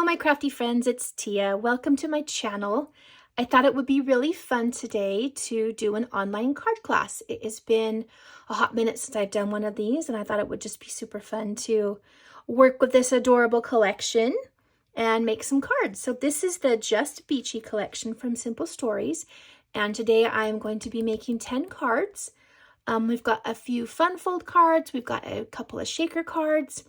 my crafty friends, it's Tia. Welcome to my channel. I thought it would be really fun today to do an online card class. It has been a hot minute since I've done one of these, and I thought it would just be super fun to work with this adorable collection and make some cards. So this is the Just Beachy collection from Simple Stories, and today I'm going to be making 10 cards. We've got a few fun fold cards, we've got a couple of shaker cards.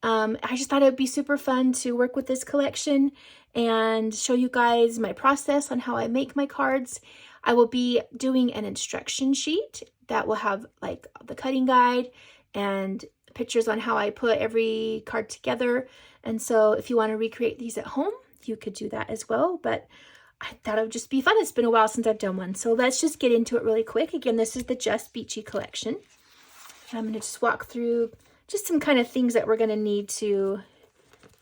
I just thought it would be super fun to work with this collection and show you guys my process on how I make my cards. I will be doing an instruction sheet that will have like the cutting guide and pictures on how I put every card together. And so if you want to recreate these at home, you could do that as well. But I thought it would just be fun. It's been a while since I've done one. So let's just get into it really quick. Again, this is the Just Beachy collection. I'm going to just walk through just some kind of things that we're going to need to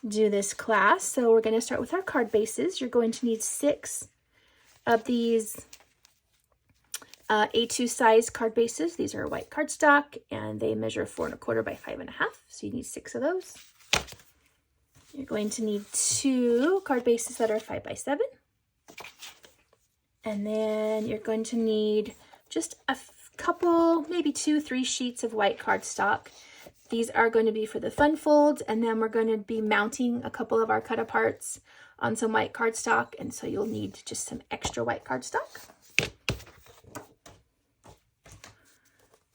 do this class. So we're going to start with our card bases. You're going to need 6 of these A2 size card bases. These are white cardstock and they measure 4 1/4 by 5 1/2. So you need 6 of those. You're going to need 2 card bases that are 5 by 7. And then you're going to need just a couple, maybe 2-3 sheets of white cardstock. These are going to be for the fun folds, and then we're going to be mounting a couple of our cut aparts on some white cardstock, and so you'll need just some extra white cardstock.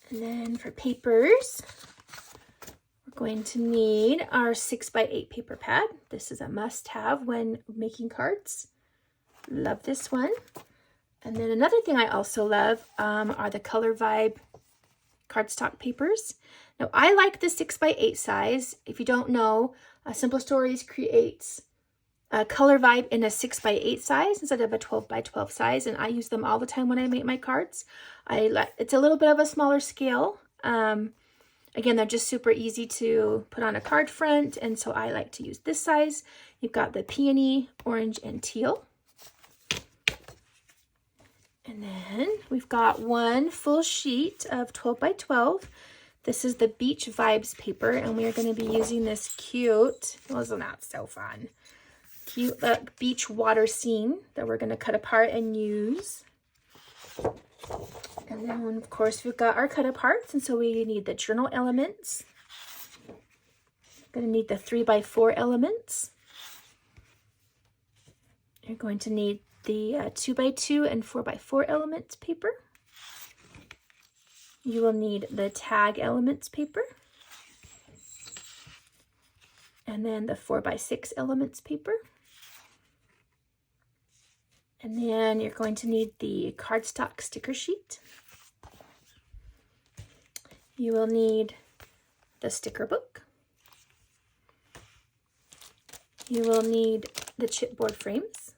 And then for papers, we're going to need our 6 by 8 paper pad. This is a must-have when making cards. Love this one. And then another thing I also love are the Color Vibe cardstock papers. Now I like the 6 by 8 size. If you don't know, Simple Stories creates a Color Vibe in a 6 by 8 size instead of a 12 by 12 size, and I use them all the time when I make my cards. It's a little bit of a smaller scale. Again, they're just super easy to put on a card front, and so I like to use this size. You've got the peony, orange, and teal. And then we've got 1 full sheet of 12 by 12. This is the Beach Vibes paper, and we are going to be using this cute, wasn't that so fun? Cute beach water scene that we're going to cut apart and use. And then, of course, we've got our cut aparts, and so we need the journal elements. Going to need the 3 by 4 elements. You're going to need the 2 by 2 and 4 by 4 elements paper. You will need the tag elements paper. And then the 4 by 6 elements paper. And then you're going to need the cardstock sticker sheet. You will need the sticker book. You will need the chipboard frames.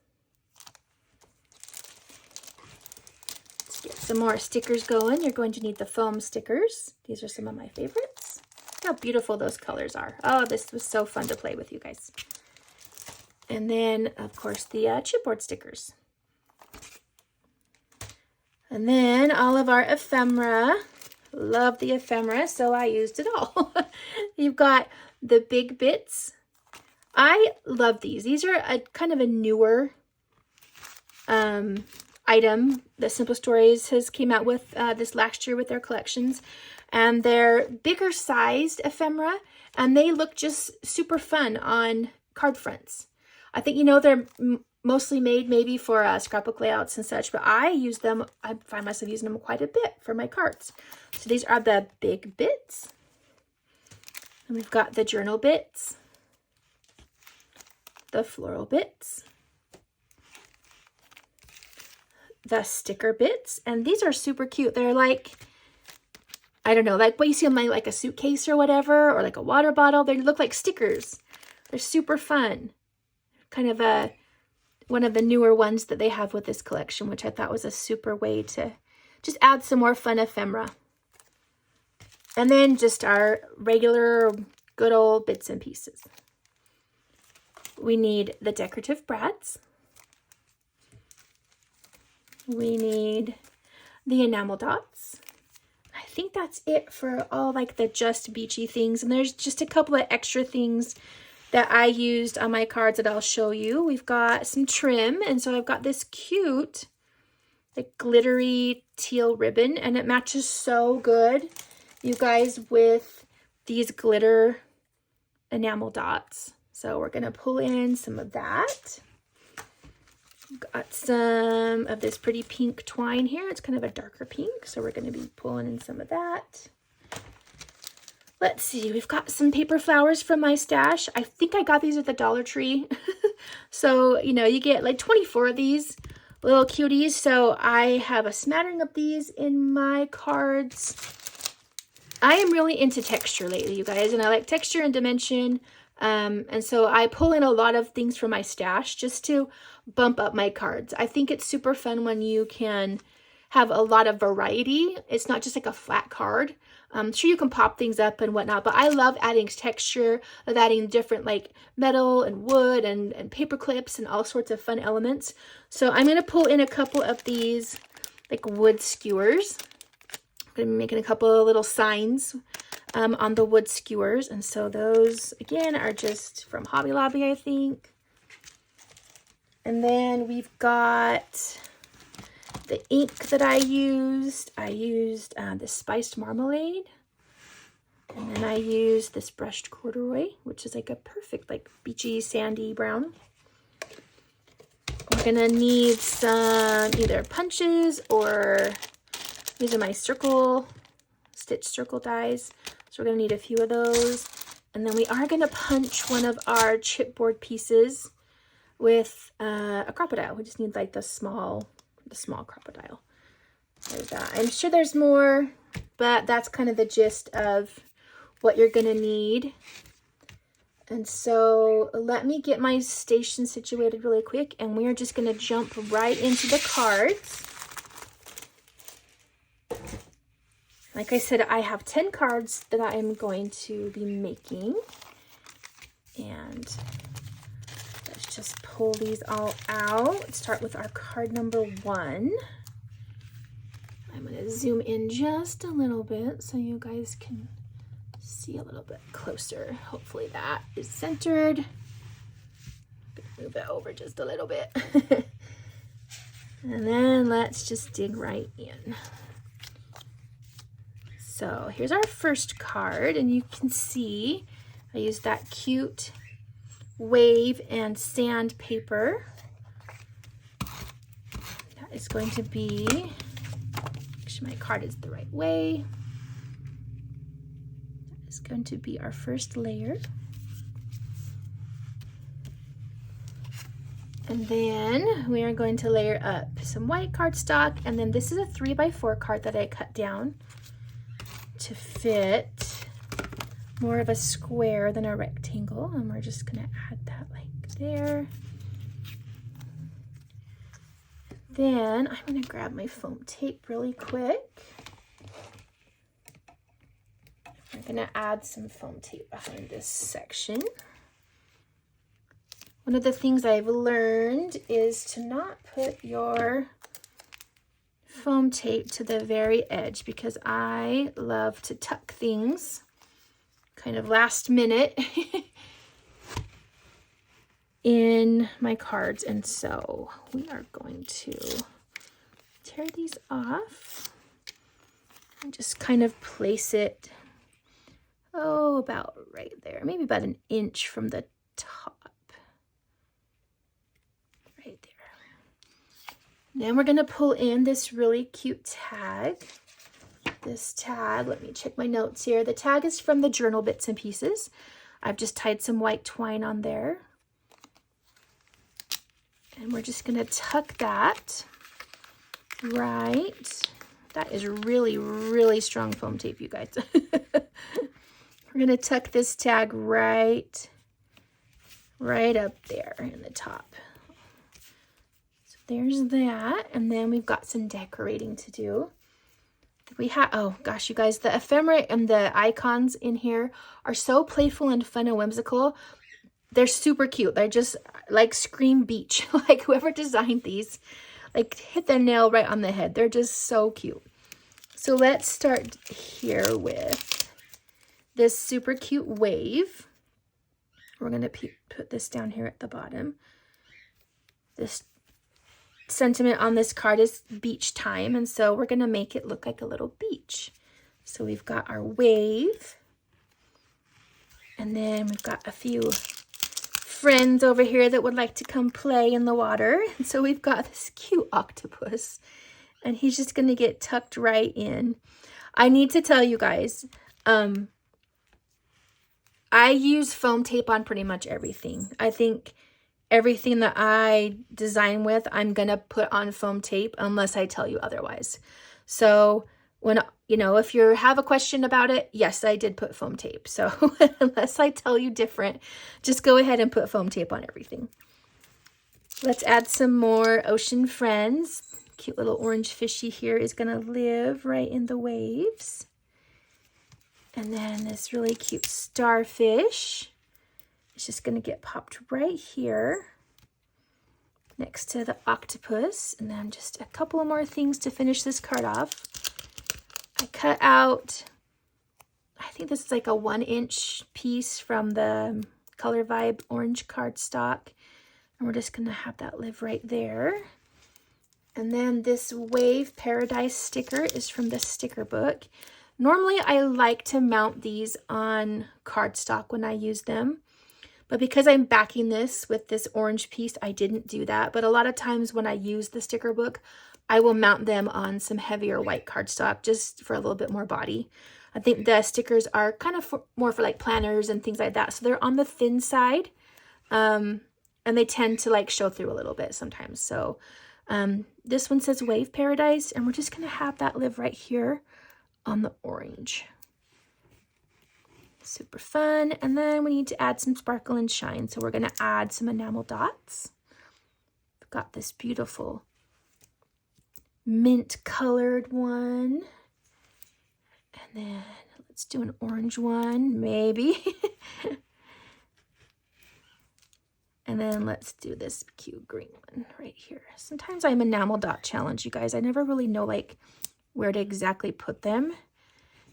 Some more stickers going. You're going to need the foam stickers. These are some of my favorites. Look how beautiful those colors are. Oh, this was so fun to play with you guys. And then, of course, the chipboard stickers. And then all of our ephemera. Love the ephemera, so I used it all. You've got the big bits. I love these. These are a kind of a newer item that Simple Stories has came out with this last year with their collections, and they're bigger sized ephemera, and they look just super fun on card fronts. I think, you know, they're mostly made maybe for scrapbook layouts and such, but I use them, I find myself using them quite a bit for my cards. So these are the big bits, and we've got the journal bits, the floral bits, the sticker bits, and these are super cute. They're like, I don't know, like what you see on like a suitcase or whatever, or like a water bottle. They look like stickers. They're super fun. Kind of one of the newer ones that they have with this collection, which I thought was a super way to just add some more fun ephemera. And then just our regular good old bits and pieces. We need the decorative brads. We need the enamel dots. I think that's it for all like the Just Beachy things. And there's just a couple of extra things that I used on my cards that I'll show you. We've got some trim, and so I've got this cute, like glittery teal ribbon, and it matches so good, you guys, with these glitter enamel dots. So we're gonna pull in some of that. Got some of this pretty pink twine here. It's kind of a darker pink, so we're gonna be pulling in some of that. Let's see, we've got some paper flowers from my stash. I think I got these at the Dollar Tree. So, you know, you get like 24 of these little cuties. So I have a smattering of these in my cards. I am really into texture lately, you guys, and I like texture and dimension. And so I pull in a lot of things from my stash just to bump up my cards. I think it's super fun when you can have a lot of variety. It's not just like a flat card. Sure, you can pop things up and whatnot, but I love adding texture, of adding different like metal and wood and paper clips and all sorts of fun elements. So I'm going to pull in a couple of these like wood skewers. I'm going to be making a couple of little signs on the wood skewers. And so those, again, are just from Hobby Lobby, I think. And then we've got the ink that I used. I used this spiced marmalade. And then I used this brushed corduroy, which is like a perfect like beachy sandy brown. We're gonna need some either punches, or these are my stitch circle dies. So we're gonna need a few of those. And then we are gonna punch one of our chipboard pieces with a crocodile. We just need like the small crocodile. There's that. I'm sure there's more, but that's kind of the gist of what you're gonna need. And so let me get my station situated really quick, and we are just gonna jump right into the cards. Like I said, I have 10 cards that I am going to be making, and let's just pull these all out. Let's start with our card number 1. I'm going to zoom in just a little bit so you guys can see a little bit closer. Hopefully that is centered. Move it over just a little bit. And then let's just dig right in. So here's our first card, and you can see I used that cute wave and sandpaper. That is going to be, make sure my card is the right way. That is going to be our first layer. And then we are going to layer up some white cardstock, and then this is a 3x4 card that I cut down to fit more of a square than a rectangle, and we're just gonna add that like there. Then I'm gonna grab my foam tape really quick. We're gonna add some foam tape behind this section. One of the things I've learned is to not put your foam tape to the very edge, because I love to tuck things kind of last minute in my cards. And so we are going to tear these off and just kind of place it, oh, about right there, maybe about an inch from the top. Right there. Then we're going to pull in this really cute tag. This tag, let me check my notes here. The tag is from the journal Bits and Pieces. I've just tied some white twine on there. And we're just going to tuck that right. That is really, really strong foam tape, you guys. We're going to tuck this tag right up there in the top. So there's that. And then we've got some decorating to do. We have, oh gosh, you guys, the ephemera and the icons in here are so playful and fun and whimsical. They're super cute. They're just like scream beach. Like whoever designed these, like hit the nail right on the head. They're just so cute. So let's start here with this super cute wave. We're going to put this down here at the bottom. This sentiment on this card is beach time, and so we're going to make it look like a little beach. So we've got our wave, and then we've got a few friends over here that would like to come play in the water. And so we've got this cute octopus, and he's just going to get tucked right in. I need to tell you guys, I use foam tape on pretty much everything. I think everything that I design with, I'm going to put on foam tape unless I tell you otherwise. So when, you know, if you have a question about it, yes, I did put foam tape. So unless I tell you different, just go ahead and put foam tape on everything. Let's add some more ocean friends. Cute little orange fishy here is going to live right in the waves. And then this really cute starfish is just going to get popped right here next to the octopus. And then just a couple more things to finish this card off. I cut out, I think this is like a 1-inch piece from the Color Vibe orange cardstock. And we're just going to have that live right there. And then this Wave Paradise sticker is from the sticker book. Normally, I like to mount these on cardstock when I use them. But because I'm backing this with this orange piece, I didn't do that. But a lot of times when I use the sticker book, I will mount them on some heavier white cardstock just for a little bit more body. I think the stickers are kind of more for like planners and things like that. So they're on the thin side. And they tend to like show through a little bit sometimes. So this one says Wave Paradise. And we're just going to have that live right here on the orange. Super fun. And then we need to add some sparkle and shine. So we're going to add some enamel dots. I've got this beautiful mint colored one. And then let's do an orange one, maybe. And then let's do this cute green one right here. Sometimes I'm enamel dot challenge, you guys. I never really know like where to exactly put them.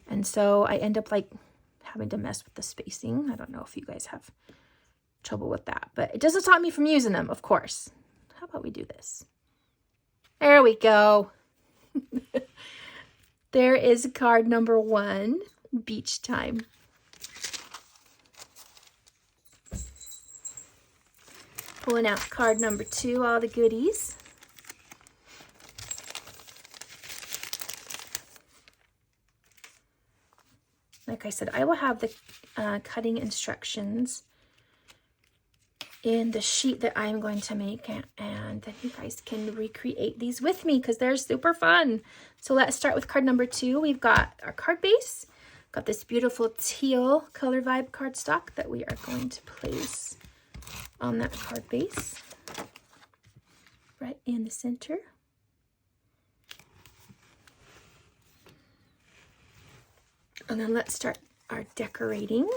And so I end up like having to mess with the spacing. I don't know if you guys have trouble with that, but it doesn't stop me from using them, of course. How about we do this? There we go. There is card number 1, beach time. Pulling out card number 2, all the goodies. Like I said, I will have the cutting instructions in the sheet that I'm going to make, and then you guys can recreate these with me because they're super fun. So let's start with card number 2. We've got our card base. Got this beautiful teal Color Vibe cardstock that we are going to place on that card base right in the center. And then let's start our decorating.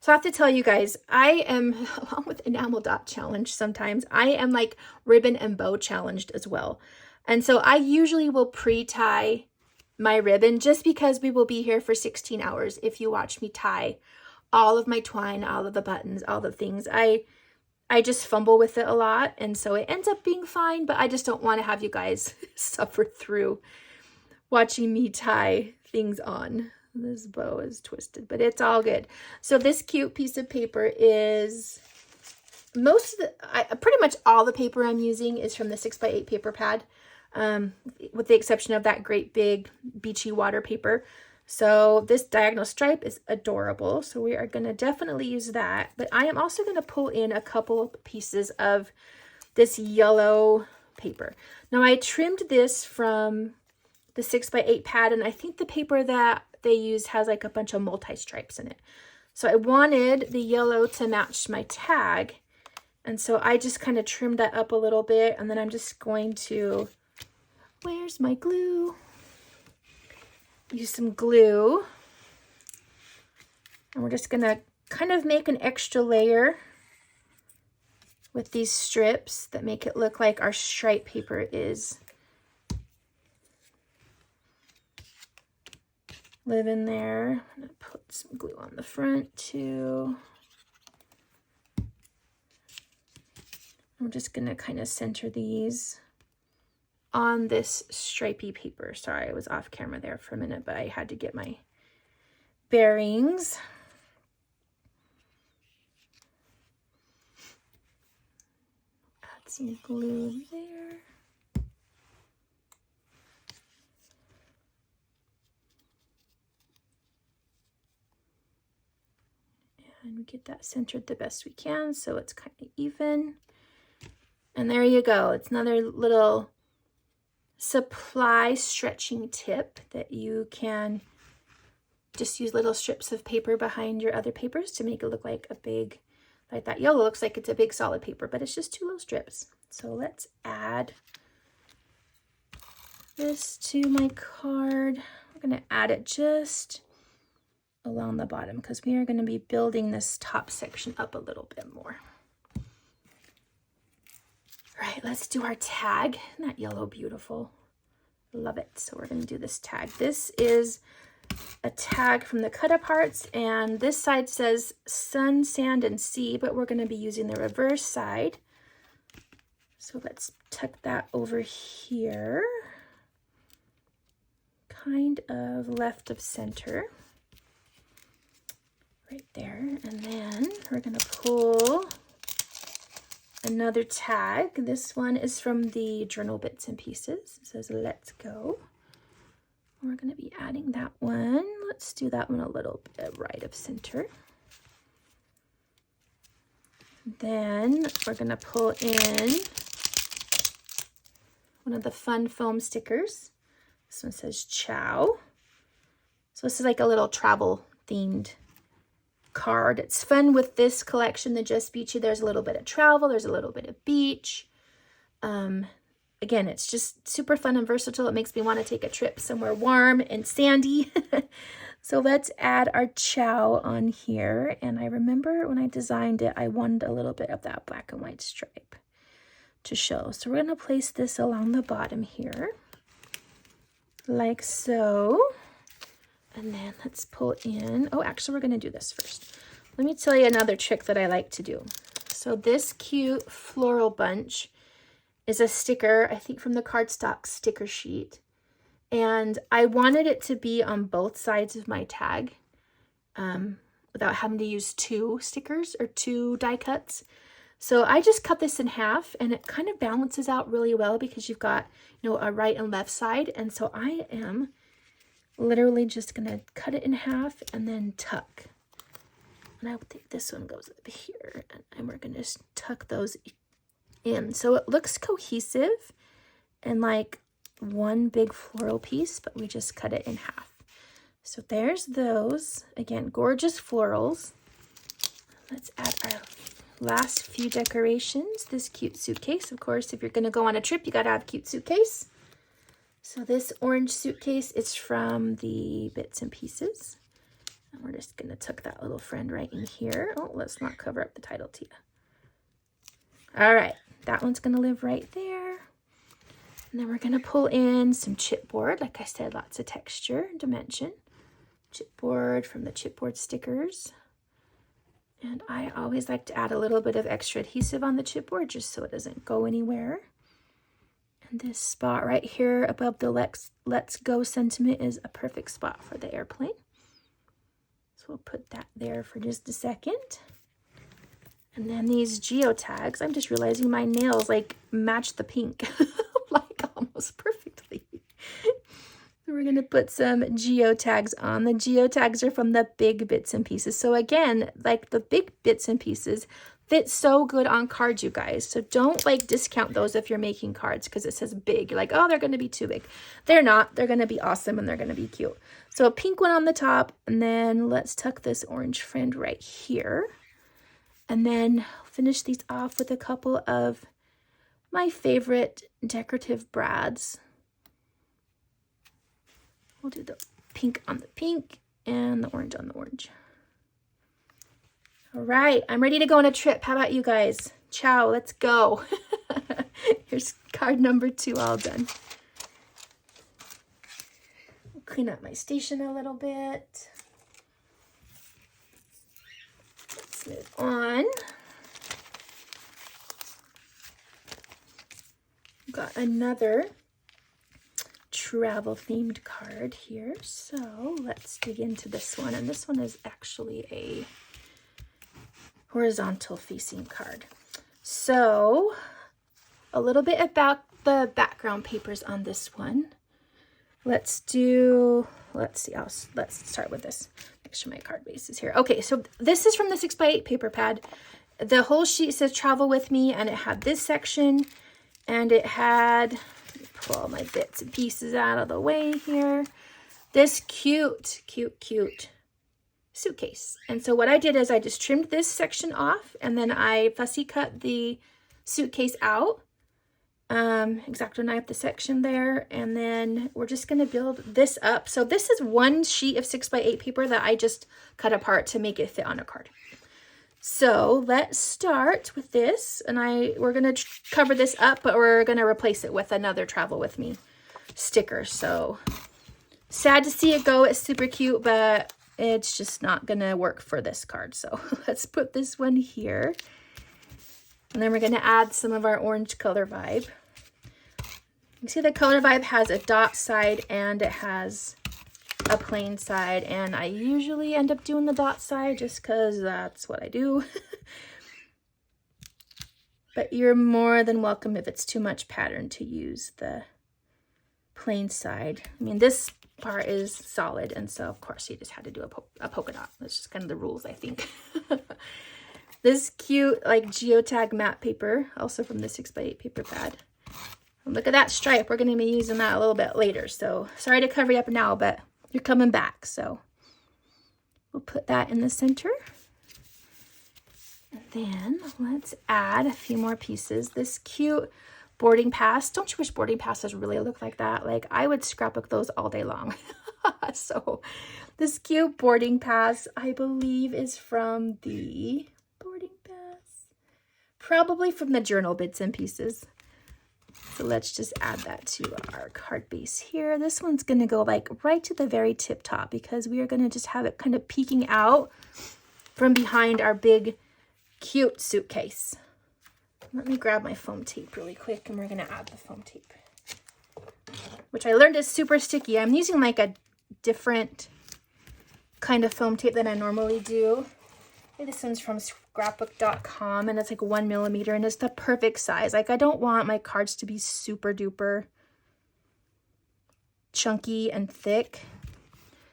So I have to tell you guys, I am, along with enamel dot challenge sometimes, I am like ribbon and bow challenged as well. And so I usually will pre-tie my ribbon just because we will be here for 16 hours if you watch me tie all of my twine, all of the buttons, all the things. I just fumble with it a lot, and so it ends up being fine, but I just don't want to have you guys suffer through watching me tie things on. This bow is twisted, but it's all good. So this cute piece of paper is pretty much all the paper I'm using is from the 6x8 paper pad, with the exception of that great big Beachy water paper. So this diagonal stripe is adorable. So we are going to definitely use that. But I am also going to pull in a couple pieces of this yellow paper. Now I trimmed this from the 6x8 pad, and I think the paper that they use has like a bunch of multi-stripes in it. So I wanted the yellow to match my tag. And so I just kind of trimmed that up a little bit, and then I'm just going to, where's my glue? Use some glue. And we're just gonna kind of make an extra layer with these strips that make it look like our stripe paper is living there. I'm gonna put some glue on the front too. I'm just gonna kind of center these on this stripy paper. Sorry, I was off camera there for a minute, but I had to get my bearings. Add some glue there. And we get that centered the best we can so it's kind of even. And there you go. It's another little supply stretching tip that you can just use little strips of paper behind your other papers to make it look like a big, like that yellow looks like it's a big solid paper, but it's just 2 little strips. So let's add this to my card. We're going to add it just along the bottom because we are going to be building this top section up a little bit more. All right, let's do our tag. Isn't that yellow beautiful? Love it. So we're going to do this tag. This is a tag from the cut aparts, and this side says sun, sand, and sea, but we're going to be using the reverse side. So let's tuck that over here, kind of left of center, right there. And then we're going to pull another tag. This one is from the journal Bits and Pieces. It says let's go. We're going to be adding that one. Let's do that one a little bit right of center. Then we're going to pull in one of the fun foam stickers. This one says ciao. So this is like a little travel themed card. It's fun with this collection, the Just Beachy. There's a little bit of travel, there's a little bit of beach. Again, it's just super fun and versatile. It makes me want to take a trip somewhere warm and sandy. So let's add our ciao on here. And I remember when I designed it, I wanted a little bit of that black and white stripe to show. So we're going to place this along the bottom here, like so. And then let's pull in, oh, actually we're going to do this first. Let me tell you another trick that I like to do. So this cute floral bunch is a sticker, I think from the cardstock sticker sheet. And I wanted it to be on both sides of my tag without having to use 2 stickers or 2 die cuts. So I just cut this in half, and it kind of balances out really well because you've got, you know, a right and left side. And so I am literally just gonna cut it in half and then tuck. And I think this one goes up here, and we're gonna just tuck those in. So it looks cohesive and like one big floral piece, but we just cut it in half. So there's those. Again, gorgeous florals. Let's add our last few decorations. This cute suitcase. Of course, if you're gonna go on a trip, you gotta have a cute suitcase. So this orange suitcase is from the Bits and Pieces. And we're just gonna tuck that little friend right in here. Oh, let's not cover up the title, Tia. All right, that one's gonna live right there. And then we're gonna pull in some chipboard. Like I said, lots of texture and dimension. Chipboard from the chipboard stickers. And I always like to add a little bit of extra adhesive on the chipboard just so it doesn't go anywhere. And this spot right here above the let's go sentiment is a perfect spot for the airplane. So we'll put that there for just a second. And then these geotags, I'm just realizing my nails like match the pink like almost perfectly. So we're gonna put some geotags on. The geotags are from the big Bits and Pieces. So again, like the big Bits and Pieces fit so good on cards, you guys. So don't like discount those if you're making cards because it says big. You're like, oh, they're gonna be too big. They're not. They're gonna be awesome and they're gonna be cute. So a pink one on the top, and then let's tuck this orange friend right here. And then finish these off with a couple of my favorite decorative brads. We'll do the pink on the pink and the orange on the orange. All right, I'm ready to go on a trip. How about you guys? Ciao, let's go. Here's card number 2 all done. I'll clean up my station a little bit. Let's move on. got another travel themed card here. So let's dig into this one. And this one is actually a horizontal facing card. So a little bit about the background papers on this one. Let's see, let's start with this. Make sure my card base is here. Okay, so this is from the 6x8 paper pad. The whole sheet says travel with me, and it had this section, and it had, let me pull all my bits and pieces out of the way here, this cute suitcase. And so what I did is I just trimmed this section off, and then I fussy cut the suitcase out. X-Acto knife the section there, and then we're just going to build this up. So this is one sheet of 6x8 paper that I just cut apart to make it fit on a card. So let's start with this, and we're going to cover this up, but we're going to replace it with another Travel With Me sticker. So sad to see it go. It's super cute, but it's just not going to work for this card. So let's put this one here. And then we're going to add some of our orange color vibe. You see the color vibe has a dot side and it has a plain side. And I usually end up doing the dot side just because that's what I do. But you're more than welcome if it's too much pattern to use the plain side. I mean, this part is solid. And so, of course, you just had to do a polka dot. That's just kind of the rules, I think. This cute like geotag matte paper, also from the 6x8 paper pad. And look at that stripe. We're going to be using that a little bit later. So sorry to cover you up now, but you're coming back. So we'll put that in the center. And then let's add a few more pieces. This cute boarding pass. Don't you wish boarding passes really look like that? Like I would scrapbook those all day long. So this cute boarding pass, I believe, is from the boarding pass, probably from the journal bits and pieces. So let's just add that to our card base here. This one's going to go like right to the very tip top because we are going to just have it kind of peeking out from behind our big cute suitcase. Let me grab my foam tape really quick, and we're going to add the foam tape, which I learned is super sticky. I'm using like a different kind of foam tape than I normally do. This one's from scrapbook.com, and it's like 1 millimeter, and it's the perfect size. Like I don't want my cards to be super duper chunky and thick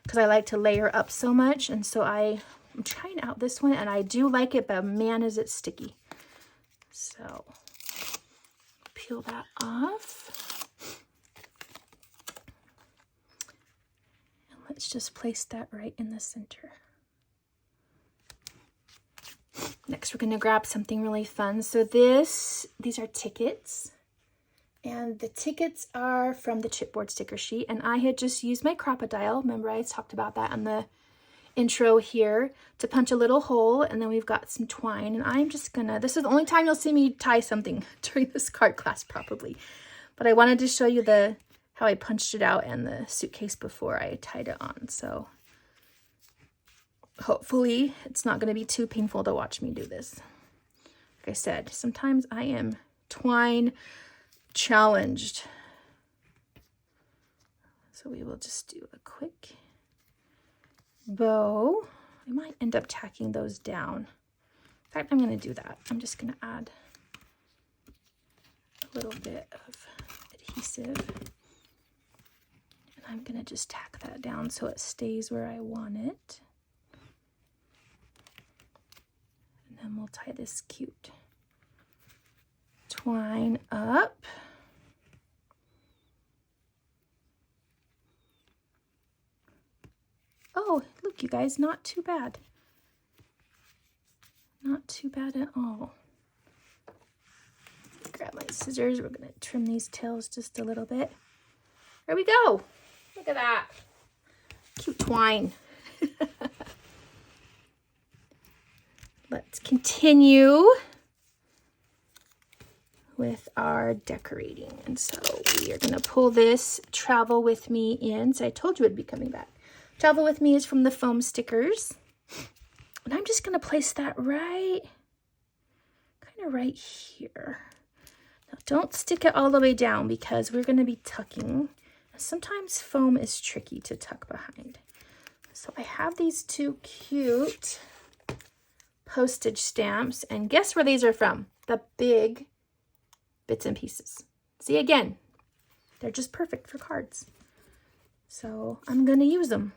because I like to layer up so much. And so I'm trying out this one, and I do like it, but man, is it sticky. So peel that off. And let's just place that right in the center. Next, we're going to grab something really fun. So these are tickets, and the tickets are from the chipboard sticker sheet, and I had just used my crocodile. Remember I talked about that on the intro here, to punch a little hole, and then we've got some twine, and I'm just gonna, this is the only time you'll see me tie something during this card class probably, but I wanted to show you how I punched it out and the suitcase before I tied it on. So hopefully it's not going to be too painful to watch me do this. Like I said, sometimes I am twine challenged. So we will just do a quick bow. I might end up tacking those down. In fact, I'm going to do that. I'm just going to add a little bit of adhesive. And I'm going to just tack that down so it stays where I want it. And we'll tie this cute twine up. Oh, look, you guys, not too bad. Not too bad at all. Grab my scissors. We're going to trim these tails just a little bit. There we go. Look at that. Cute twine. Let's continue with our decorating. And so we are going to pull this Travel With Me in. So I told you it'd be coming back. Travel With Me is from the foam stickers. And I'm just going to place that right here. Don't stick it all the way down because we're going to be tucking. Sometimes foam is tricky to tuck behind. So I have these two cute postage stamps, and guess where these are from? The big bits and pieces. See, again, they're just perfect for cards. So I'm going to use them.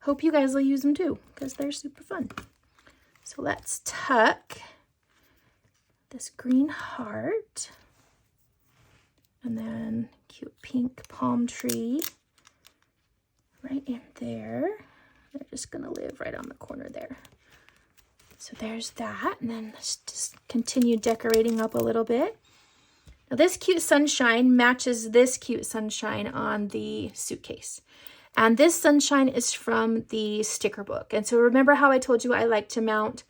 Hope you guys will use them too, because they're super fun. So let's tuck this green heart, and then cute pink palm tree right in there. They're just gonna live right on the corner there. So there's that, and then let's just continue decorating up a little bit. Now this cute sunshine matches this cute sunshine on the suitcase. And this sunshine is from the sticker book. And so remember how I told you I like to mount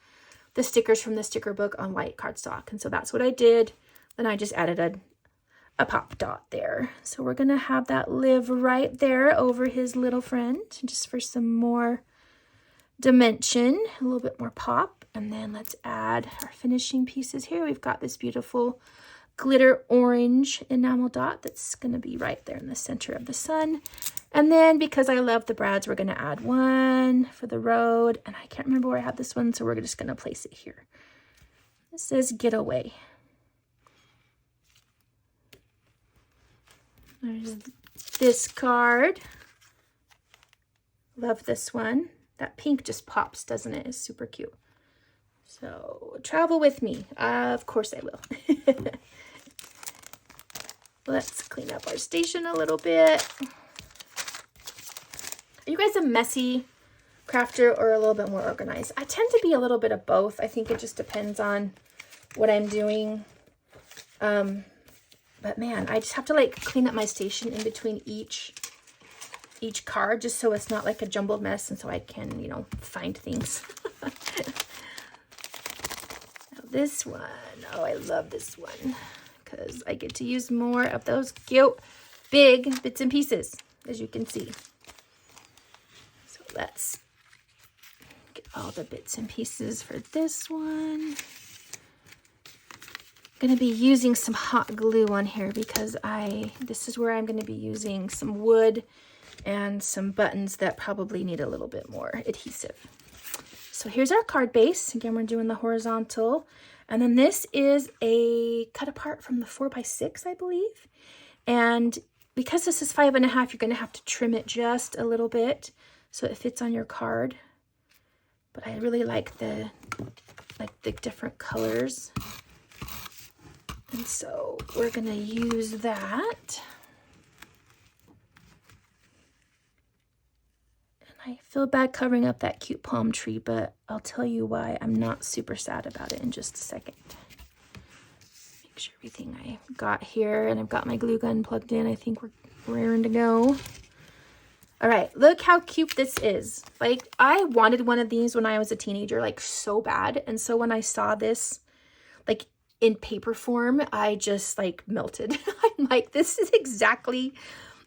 the stickers from the sticker book on white cardstock. And so that's what I did. Then I just added a pop dot there. So we're gonna have that live right there over his little friend, just for some more dimension, a little bit more pop. And then let's add our finishing pieces here. We've got this beautiful glitter orange enamel dot that's gonna be right there in the center of the sun. And then because I love the brads, we're gonna add one for the road. And I can't remember where I have this one, so we're just gonna place it here. This says Getaway. There's this card. Love this one. That pink just pops, doesn't it? It's super cute. So, travel with me. Of course I will. Let's clean up our station a little bit. Are you guys a messy crafter or a little bit more organized? I tend to be a little bit of both. I think it just depends on what I'm doing. But man, I just have to like clean up my station in between each card, just so it's not like a jumbled mess, and so I can, you know, find things. Now this one, oh, I love this one because I get to use more of those cute big bits and pieces, as you can see. So let's get all the bits and pieces for this one. I'm going to be using some hot glue on here because this is where I'm going to be using some wood and some buttons that probably need a little bit more adhesive. So here's our card base. Again, we're doing the horizontal. And then this is a cut apart from the 4x6, I believe. And because this is 5.5, you're going to have to trim it just a little bit so it fits on your card. But I really like the different colors. And so we're going to use that. And I feel bad covering up that cute palm tree, but I'll tell you why I'm not super sad about it in just a second. Make sure everything I got here, and I've got my glue gun plugged in. I think we're raring to go. All right, look how cute this is. Like, I wanted one of these when I was a teenager, like so bad. And so when I saw this, like, in paper form, I just like melted. I'm like, this is exactly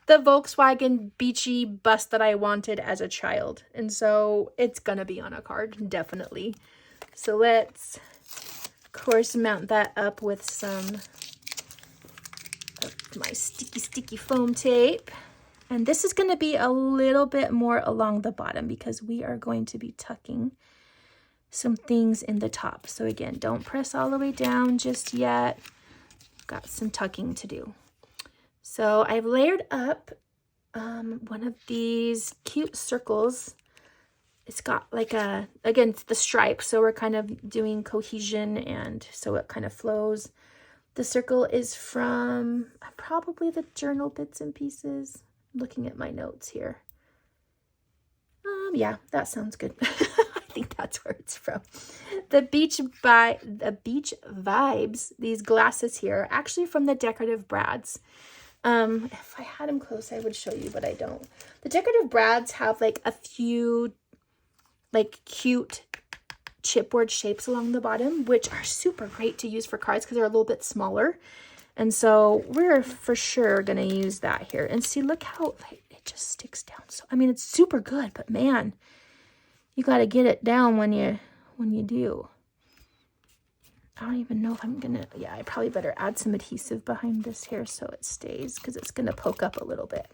the Volkswagen Beachy bus that I wanted as a child. And so it's gonna be on a card, definitely. So let's, of course, mount that up with some of my sticky foam tape. And this is gonna be a little bit more along the bottom because we are going to be tucking some things in the top. So again, don't press all the way down just yet. Got some tucking to do. So I've layered up one of these cute circles. It's got like again, it's the stripe, so we're kind of doing cohesion, and so it kind of flows. The circle is from probably the journal bits and pieces. I'm looking at my notes here. Yeah, that sounds good. I think that's where it's from. The Beach Vibes, these glasses here, are actually from the Decorative Brads. If I had them close, I would show you, but I don't. The Decorative Brads have like a few like cute chipboard shapes along the bottom, which are super great to use for cards because they're a little bit smaller. And so we're for sure going to use that here. And see, look how like, it just sticks down. So, I mean, it's super good, but man, you got to get it down when you do. I don't even know if I'm gonna, yeah, I probably better add some adhesive behind this here so it stays, because it's gonna poke up a little bit.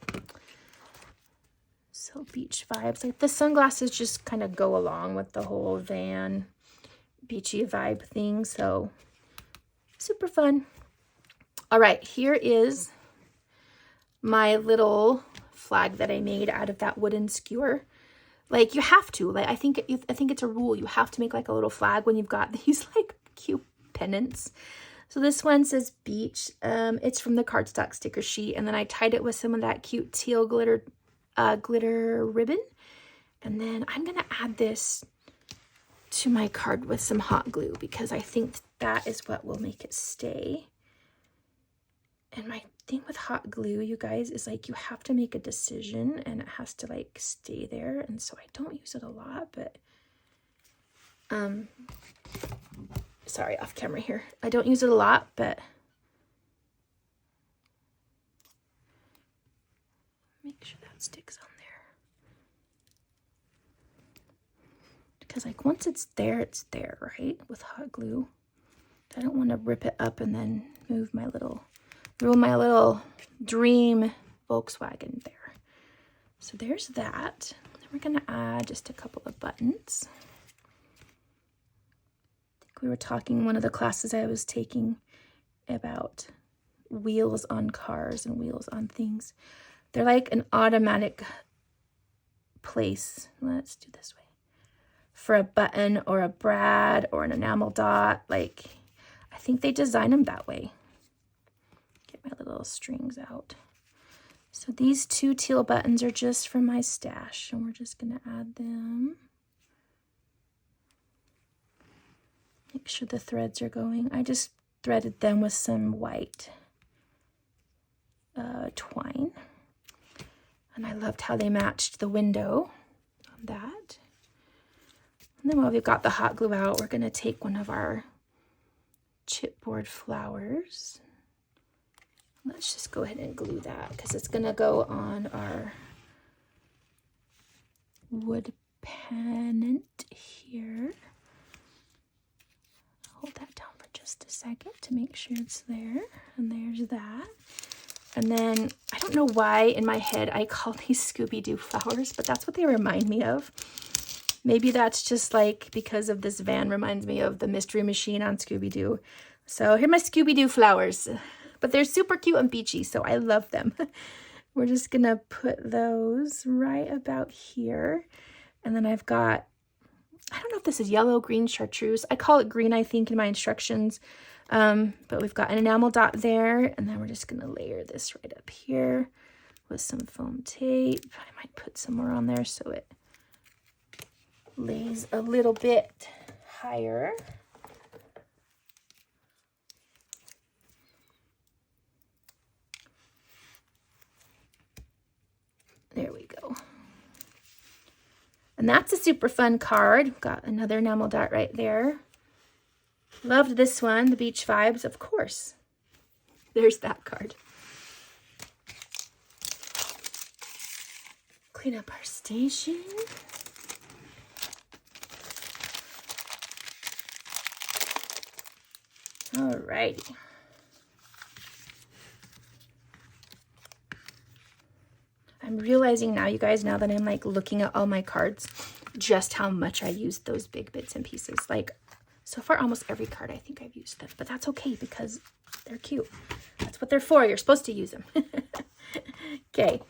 So beach vibes. Like the sunglasses just kind of go along with the whole van beachy vibe thing. So super fun. All right, here is my little flag that I made out of that wooden skewer. Like you have to, like I think it's a rule. You have to make like a little flag when you've got these like cute pennants. So this one says beach. It's from the cardstock sticker sheet, and then I tied it with some of that cute teal glitter ribbon. And then I'm gonna add this to my card with some hot glue because I think that is what will make it stay. And my thing with hot glue, you guys, is like you have to make a decision and it has to like stay there. And so I don't use it a lot, but sorry, off camera here. I don't use it a lot, but make sure that sticks on there. Because like once it's there, right? With hot glue. I don't want to rip it up and then ruin my little dream Volkswagen there. So there's that. Then we're gonna add just a couple of buttons. I think we were talking in one of the classes I was taking about wheels on cars and wheels on things. They're like an automatic place. Let's do this way. For a button or a brad or an enamel dot. Like, I think they design them that way. Get my little strings out. So these two teal buttons are just from my stash, and we're just gonna add them. Make sure the threads are going. I just threaded them with some white twine. And I loved how they matched the window on that. And then while we've got the hot glue out, we're gonna take one of our chipboard flowers. Let's just go ahead and glue that because it's gonna go on our wood pennant here. Hold that down for just a second to make sure it's there. And there's that. And then, I don't know why in my head I call these Scooby-Doo flowers, but that's what they remind me of. Maybe that's just like because of this van reminds me of the Mystery Machine on Scooby-Doo. So here are my Scooby-Doo flowers. But they're super cute and beachy, so I love them. We're just gonna put those right about here. And then I've got, I don't know if this is yellow, green chartreuse. I call it green, I think, in my instructions. But we've got an enamel dot there, and then we're just gonna layer this right up here with some foam tape. I might put some more on there so it lays a little bit higher. There we go. And that's a super fun card. Got another enamel dot right there. Loved this one, the beach vibes, of course. There's that card. Clean up our station. Alrighty. I'm realizing now, you guys, now that I'm like looking at all my cards, just how much I used those big bits and pieces. Like so far, almost every card I think I've used them, but that's okay because they're cute. That's what they're for. You're supposed to use them. Okay,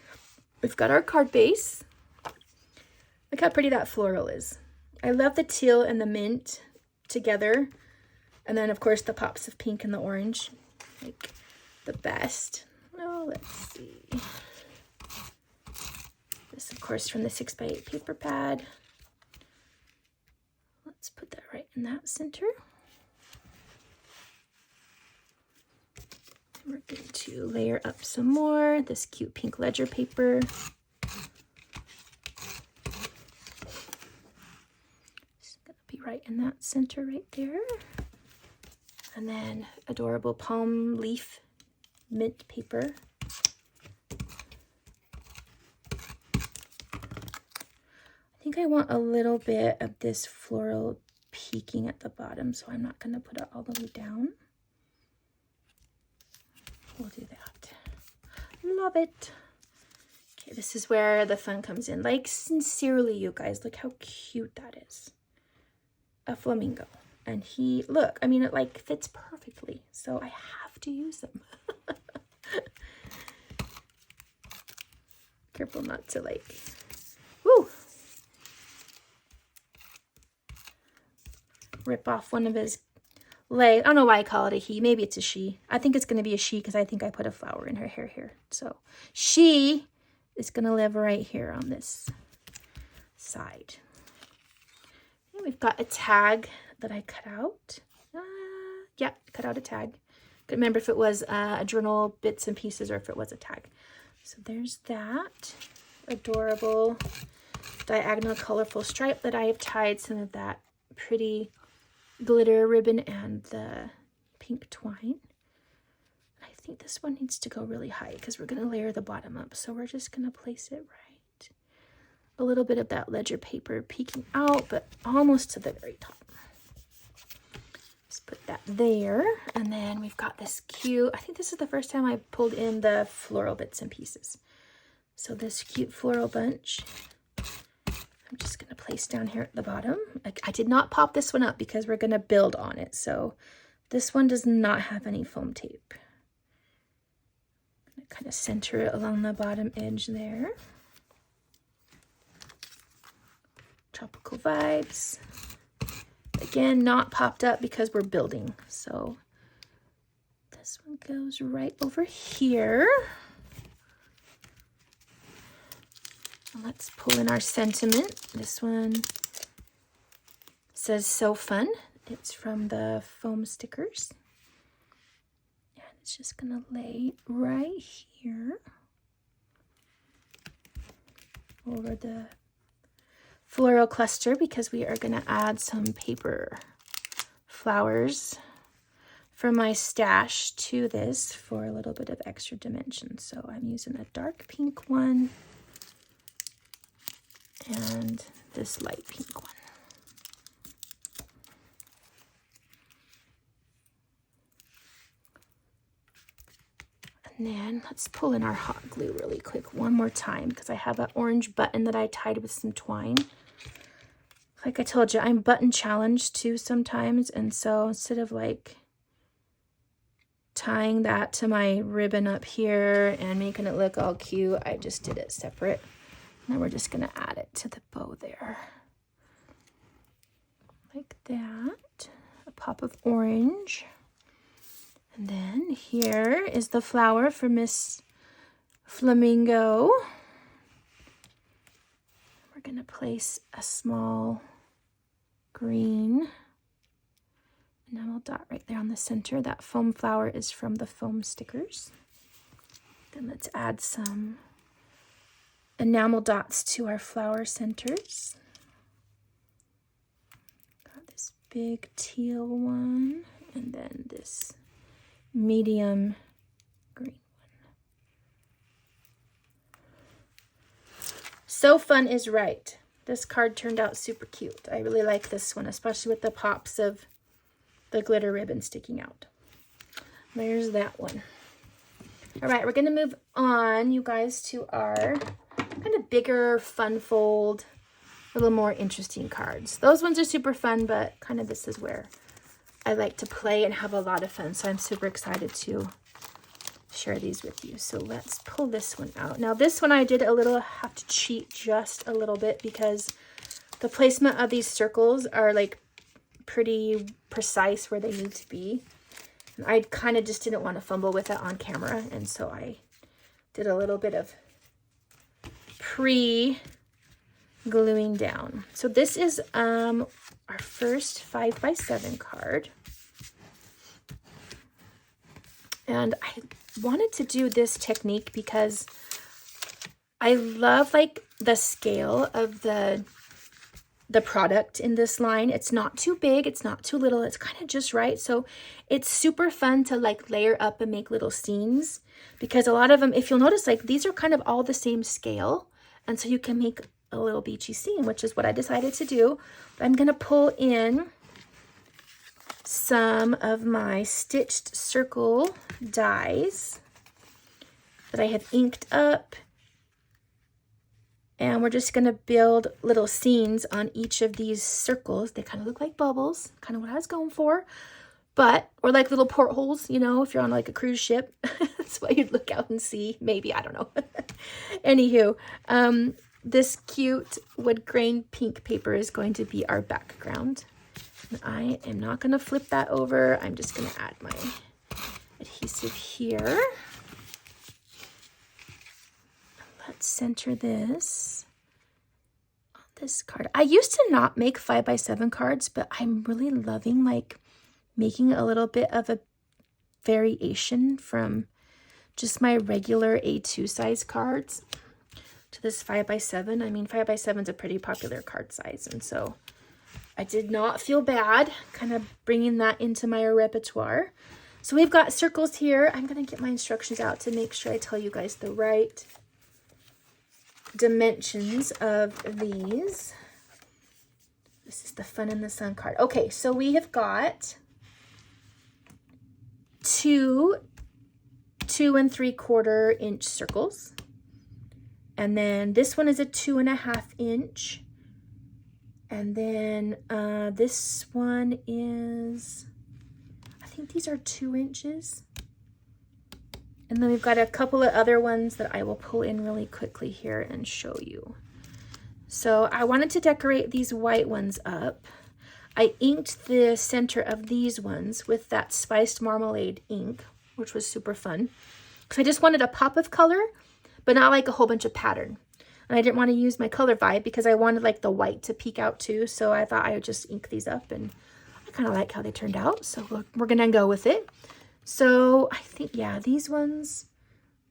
we've got our card base. Look how pretty that floral is. I love the teal and the mint together. And then of course the pops of pink and the orange, like the best. Oh, let's see. This, of course, from the 6x8 paper pad. Let's put that right in that center. And we're going to layer up some more, this cute pink ledger paper. It's going to be right in that center right there. And then adorable palm leaf mint paper. I think I want a little bit of this floral peeking at the bottom, so I'm not going to put it all the way down. We'll do that. Love it. Okay, this is where the fun comes in. Like, sincerely, you guys, look how cute that is. A flamingo. And he, look, I mean, it like fits perfectly, so I have to use them. Careful not to like, woo, rip off one of his legs. I don't know why I call it a he. Maybe it's a she. I think it's going to be a she because I think I put a flower in her hair here. So she is going to live right here on this side. And we've got a tag that I cut out. Yeah, cut out a tag. Couldn't remember if it was a journal bits and pieces or if it was a tag. So there's that adorable diagonal colorful stripe that I have tied some of that pretty glitter ribbon and the pink twine. I think this one needs to go really high because we're going to layer the bottom up. So we're just going to place it right. A little bit of that ledger paper peeking out, but almost to the very top. Just put that there. And then we've got this cute, I think this is the first time I pulled in the floral bits and pieces. So this cute floral bunch, I'm just going to place down here at the bottom. I did not pop this one up because we're going to build on it. So this one does not have any foam tape. I'm going to kind of center it along the bottom edge there. Tropical vibes. Again, not popped up because we're building. So this one goes right over here. Let's pull in our sentiment. This one says "So Fun." It's from the foam stickers. And it's just gonna lay right here over the floral cluster because we are gonna add some paper flowers from my stash to this for a little bit of extra dimension. So I'm using a dark pink one and this light pink one. And then let's pull in our hot glue really quick one more time because I have an orange button that I tied with some twine. Like I told you, I'm button challenged too sometimes, and so instead of like tying that to my ribbon up here and making it look all cute, I just did it separate. Now we're just going to add it to the bow there. Like that. A pop of orange. And then here is the flower for Miss Flamingo. We're going to place a small green enamel dot right there on the center. That foam flower is from the foam stickers. Then let's add some enamel dots to our flower centers. Got this big teal one and then this medium green one. So Fun is right. This card turned out super cute. I really like this one, especially with the pops of the glitter ribbon sticking out. There's that one. All right, we're going to move on, you guys, to our kind of bigger, fun fold, a little more interesting cards. Those ones are super fun, but kind of this is where I like to play and have a lot of fun. So I'm super excited to share these with you. So let's pull this one out. Now this one I did have to cheat just a little bit because the placement of these circles are like pretty precise where they need to be. And I kind of just didn't want to fumble with it on camera. And so I did a little bit of pre-gluing down. So this is our first 5x7 card. And I wanted to do this technique because I love like the scale of the product in this line. It's not too big, it's not too little, it's kind of just right. So it's super fun to like layer up and make little scenes because a lot of them, if you'll notice, like these are kind of all the same scale. And so you can make a little beachy scene, which is what I decided to do. I'm going to pull in some of my stitched circle dies that I had inked up. And we're just going to build little scenes on each of these circles. They kind of look like bubbles, kind of what I was going for. But, or like little portholes, you know, if you're on like a cruise ship. That's what you'd look out and see. Maybe, I don't know. Anywho, this cute wood grain pink paper is going to be our background. And I am not going to flip that over. I'm just going to add my adhesive here. Let's center this on this card. I used to not make 5x7 cards, but I'm really loving like making a little bit of a variation from just my regular A2 size cards to this 5x7. I mean, 5x7 is a pretty popular card size, and so I did not feel bad kind of bringing that into my repertoire. So we've got circles here. I'm going to get my instructions out to make sure I tell you guys the right dimensions of these. This is the Fun in the Sun card. Okay, so we have got 2 2 3/4 inch circles, and then this one is a 2.5 inch, and then this one is, I think these are 2 inches. And then we've got a couple of other ones that I will pull in really quickly here and show you. So I wanted to decorate these white ones up. I inked the center of these ones with that spiced marmalade ink, which was super fun. Because I just wanted a pop of color, but not like a whole bunch of pattern. And I didn't want to use my color vibe because I wanted like the white to peek out too. So I thought I would just ink these up, and I kind of like how they turned out. So we're going to go with it. So I think, yeah, these ones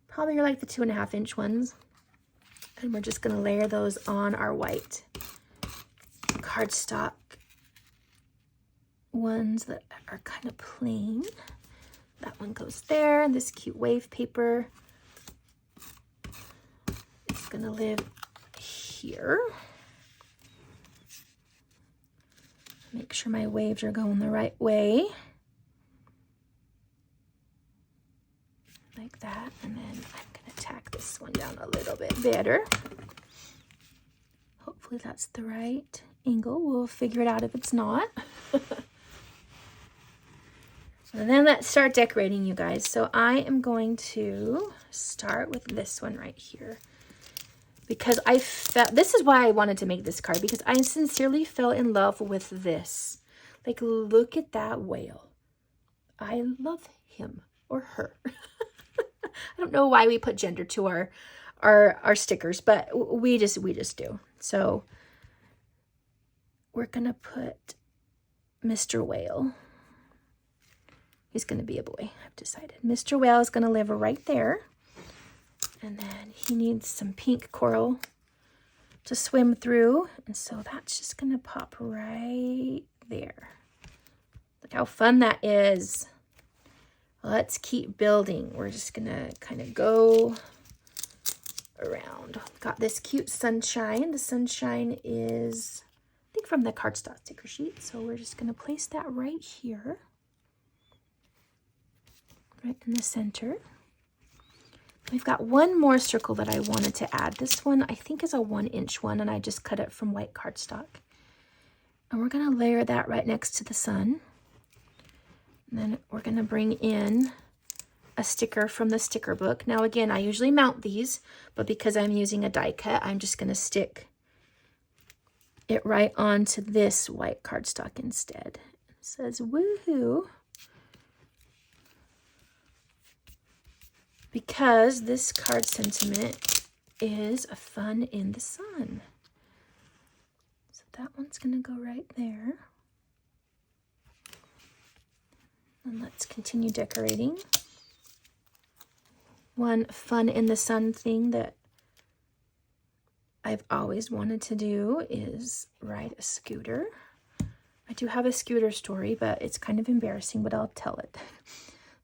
probably are like the 2.5 inch ones. And we're just going to layer those on our white cardstock ones that are kind of plain. That one goes there. And this cute wave paper is going to live here. Make sure my waves are going the right way. Like that, and then I'm going to tack this one down a little bit better. Hopefully that's the right angle. We'll figure it out if it's not. And then let's start decorating, you guys. So I am going to start with this one right here, because I felt, this is why I wanted to make this card, because I sincerely fell in love with this. Like, look at that whale. I love him or her. I don't know why we put gender to our stickers, but we just do. So we're gonna put Mr. Whale. He's gonna be a boy, I've decided. Mr. Whale is gonna live right there. And then he needs some pink coral to swim through. And so that's just gonna pop right there. Look how fun that is. Let's keep building. We're just gonna kind of go around. Got this cute sunshine. The sunshine is, I think, from the cardstock sticker sheet. So we're just gonna place that right here, right in the center. We've got one more circle that I wanted to add. This one I think is a 1 inch one, and I just cut it from white cardstock. And we're gonna layer that right next to the sun. And then we're going to bring in a sticker from the sticker book. Now, again, I usually mount these, but because I'm using a die cut, I'm just going to stick it right onto this white cardstock instead. It says, woohoo. Because this card sentiment is a fun in the sun. So that one's going to go right there. And let's continue decorating. One fun in the sun thing that I've always wanted to do is ride a scooter. I do have a scooter story, but it's kind of embarrassing, but I'll tell it.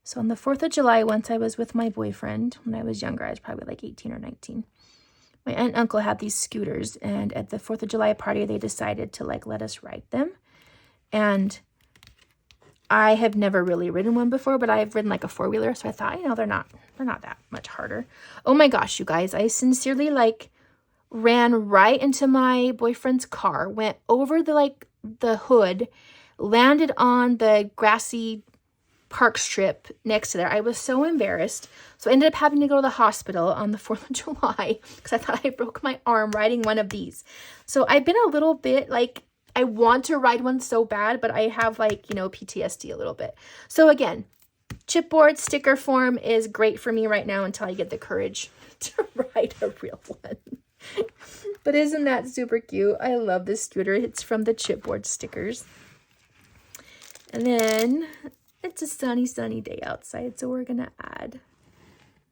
So on the 4th of July, once I was with my boyfriend, when I was younger, I was probably like 18 or 19. My aunt and uncle had these scooters, and at the 4th of July party, they decided to like let us ride them. And I have never really ridden one before, but I've ridden like a four-wheeler, so I thought, they're not that much harder. Oh my gosh, you guys, I sincerely ran right into my boyfriend's car, went over the hood, landed on the grassy park strip next to there. I was so embarrassed. So I ended up having to go to the hospital on the 4th of July because I thought I broke my arm riding one of these. So I've been a little bit I want to ride one so bad, but I have PTSD a little bit. So again, chipboard sticker form is great for me right now until I get the courage to ride a real one. But isn't that super cute? I love this scooter. It's from the chipboard stickers. And then it's a sunny, sunny day outside, so we're going to add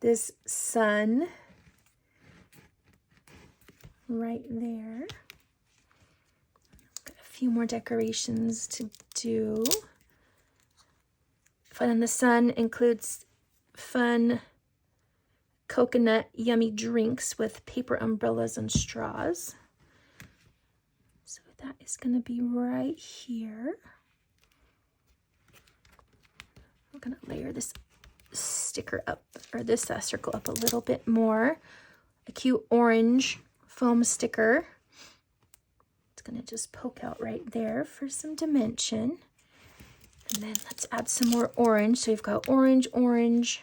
this sun right there. Got a few more decorations to do. Fun in the sun includes fun coconut yummy drinks with paper umbrellas and straws. So that is going to be right here. I'm going to layer this sticker up, or this circle up a little bit more. A cute orange foam sticker. It's going to just poke out right there for some dimension. And then let's add some more orange. So we've got orange, orange,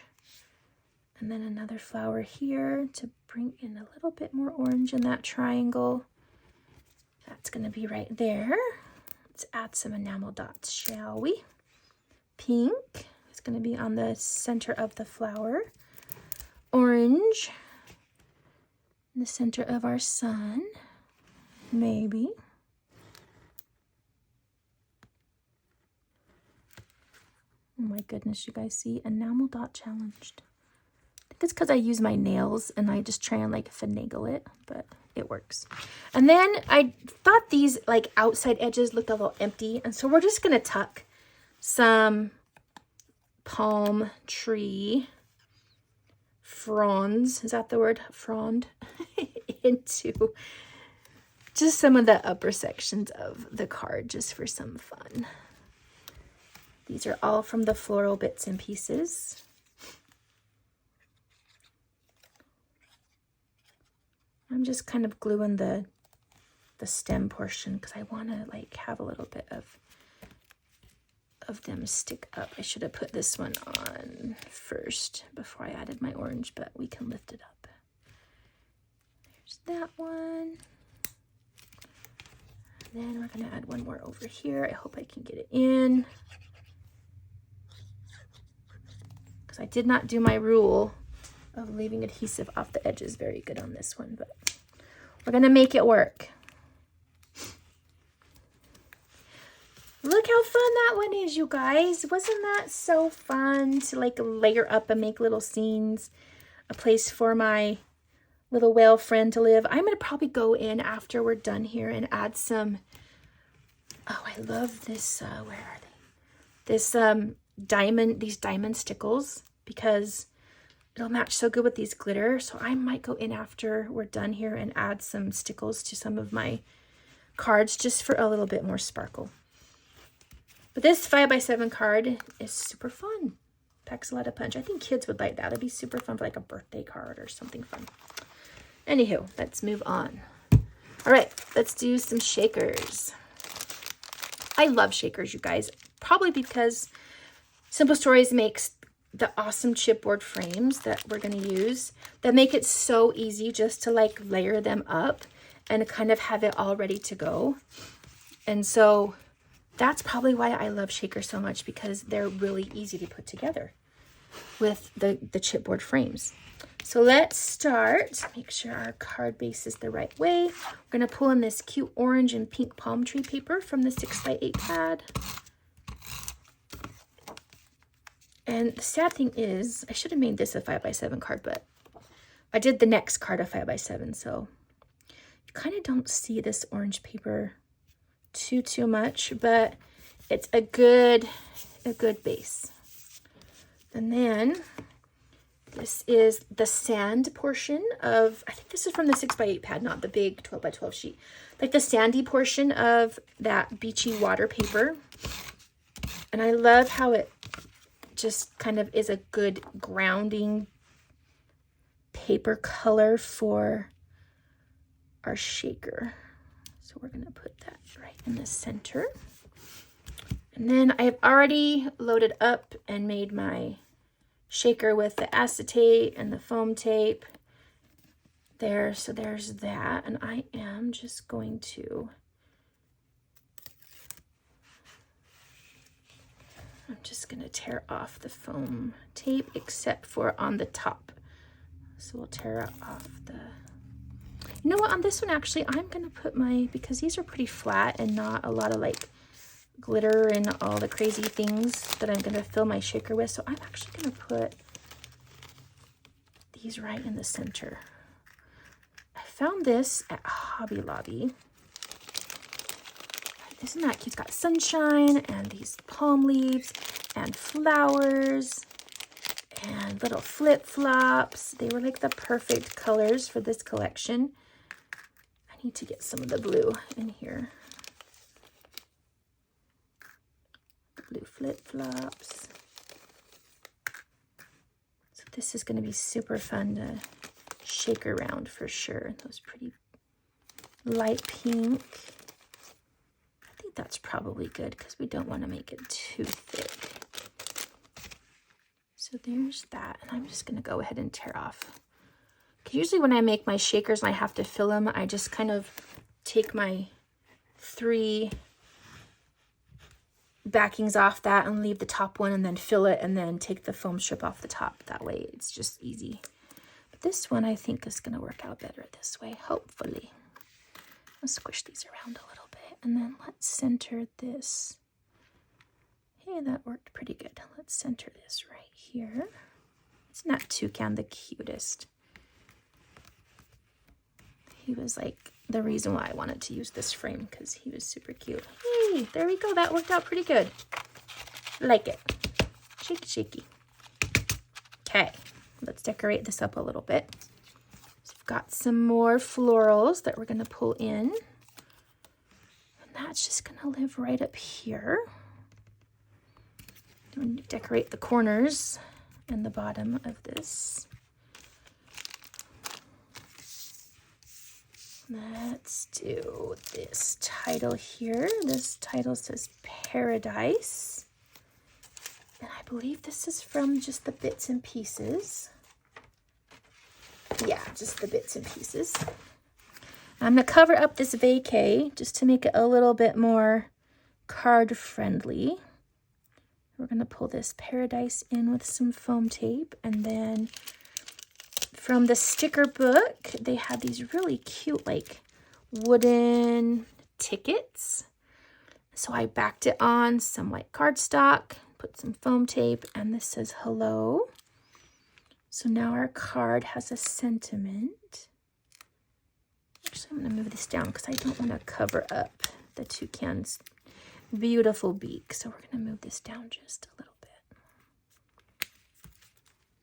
and then another flower here to bring in a little bit more orange in that triangle. That's going to be right there. Let's add some enamel dots, shall we? Pink is going to be on the center of the flower. Orange in the center of our sun, maybe. Oh my goodness, you guys see? Enamel dot challenged. I think it's because I use my nails and I just try and finagle it, but it works. And then I thought these outside edges looked a little empty, and so we're just going to tuck some palm tree fronds, is that the word? Frond? Into just some of the upper sections of the card just for some fun. These are all from the floral bits and pieces. I'm just kind of gluing the stem portion because I want to have a little bit of them stick up. I should have put this one on first before I added my orange, but we can lift it up. There's that one. And then we're going to add one more over here. I hope I can get it in, because I did not do my rule of leaving adhesive off the edges very good on this one, but we're going to make it work. Look how fun that one is, you guys. Wasn't that so fun to layer up and make little scenes? A place for my little whale friend to live. I'm going to probably go in after we're done here and add some, oh, I love this, where are they? This these diamond stickles, because it'll match so good with these glitter. So I might go in after we're done here and add some stickles to some of my cards just for a little bit more sparkle. But this 5x7 card is super fun. Packs a lot of punch. I think kids would like that. It'd be super fun for a birthday card or something fun. Anywho, let's move on. All right, let's do some shakers. I love shakers, you guys. Probably because Simple Stories makes the awesome chipboard frames that we're going to use that make it so easy just to layer them up and kind of have it all ready to go. And so that's probably why I love shakers so much, because they're really easy to put together with the chipboard frames. So let's start. Make sure our card base is the right way. We're going to pull in this cute orange and pink palm tree paper from the 6x8 pad. And the sad thing is, I should have made this a 5x7 card, but I did the next card a 5x7, so you kind of don't see this orange paper too much, but it's a good base. And then this is the sand portion of, I think this is from the 6x8 pad, not the big 12x12 sheet, the sandy portion of that Beachy water paper. And I love how it just kind of is a good grounding paper color for our shaker. So we're going to put that right in the center. And then I've already loaded up and made my shaker with the acetate and the foam tape there. So there's that. And I am just going to, I'm just going to tear off the foam tape except for on the top. So we'll tear off the, you know what, on this one actually I'm going to put my, because these are pretty flat and not a lot of like glitter and all the crazy things that I'm going to fill my shaker with. So I'm actually going to put these right in the center. I found this at Hobby Lobby. Isn't that cute? It's got sunshine and these palm leaves and flowers and little flip-flops. They were like the perfect colors for this collection. I need to get some of the blue in here. Blue flip-flops. So this is going to be super fun to shake around for sure. Those pretty light pink. I think that's probably good because we don't want to make it too thick. So there's that, and I'm just going to go ahead and tear off. Because usually when I make my shakers and I have to fill them, I just kind of take my 3 backings off that and leave the top one and then fill it and then take the foam strip off the top. That way it's just easy. But this one I think is going to work out better this way, hopefully. I'll squish these around a little bit, and then let's center this. Hey, that worked pretty good. Let's center this right here. It's not Toucan the cutest. He was like the reason why I wanted to use this frame, because he was super cute. Hey, there we go. That worked out pretty good. Like it. Shaky, shaky. Okay, let's decorate this up a little bit. So we've got some more florals that we're going to pull in. And that's just going to live right up here. I'm going to decorate the corners and the bottom of this. Let's do this title here. This title says Paradise. And I believe this is from just the bits and pieces. Yeah, just the bits and pieces. I'm going to cover up this vacay just to make it a little bit more card friendly. We're going to pull this Paradise in with some foam tape, and then from the sticker book, they have these really cute like wooden tickets. So I backed it on some white cardstock, put some foam tape, and this says hello. So now our card has a sentiment. Actually, I'm going to move this down because I don't want to cover up the toucan's beautiful beak. So we're going to move this down just a little bit.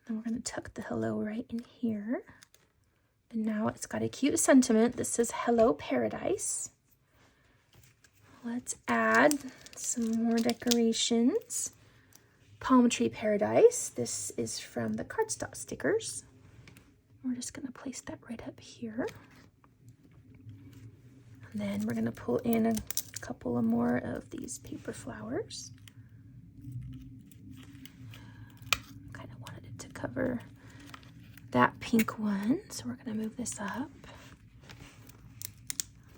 And we're going to tuck the hello right in here. And now it's got a cute sentiment. This says Hello Paradise. Let's add some more decorations. Palm Tree Paradise. This is from the cardstock stickers. We're just going to place that right up here. And then we're going to pull in a couple of more of these paper flowers. Kind of wanted it to cover that pink one, so we're going to move this up.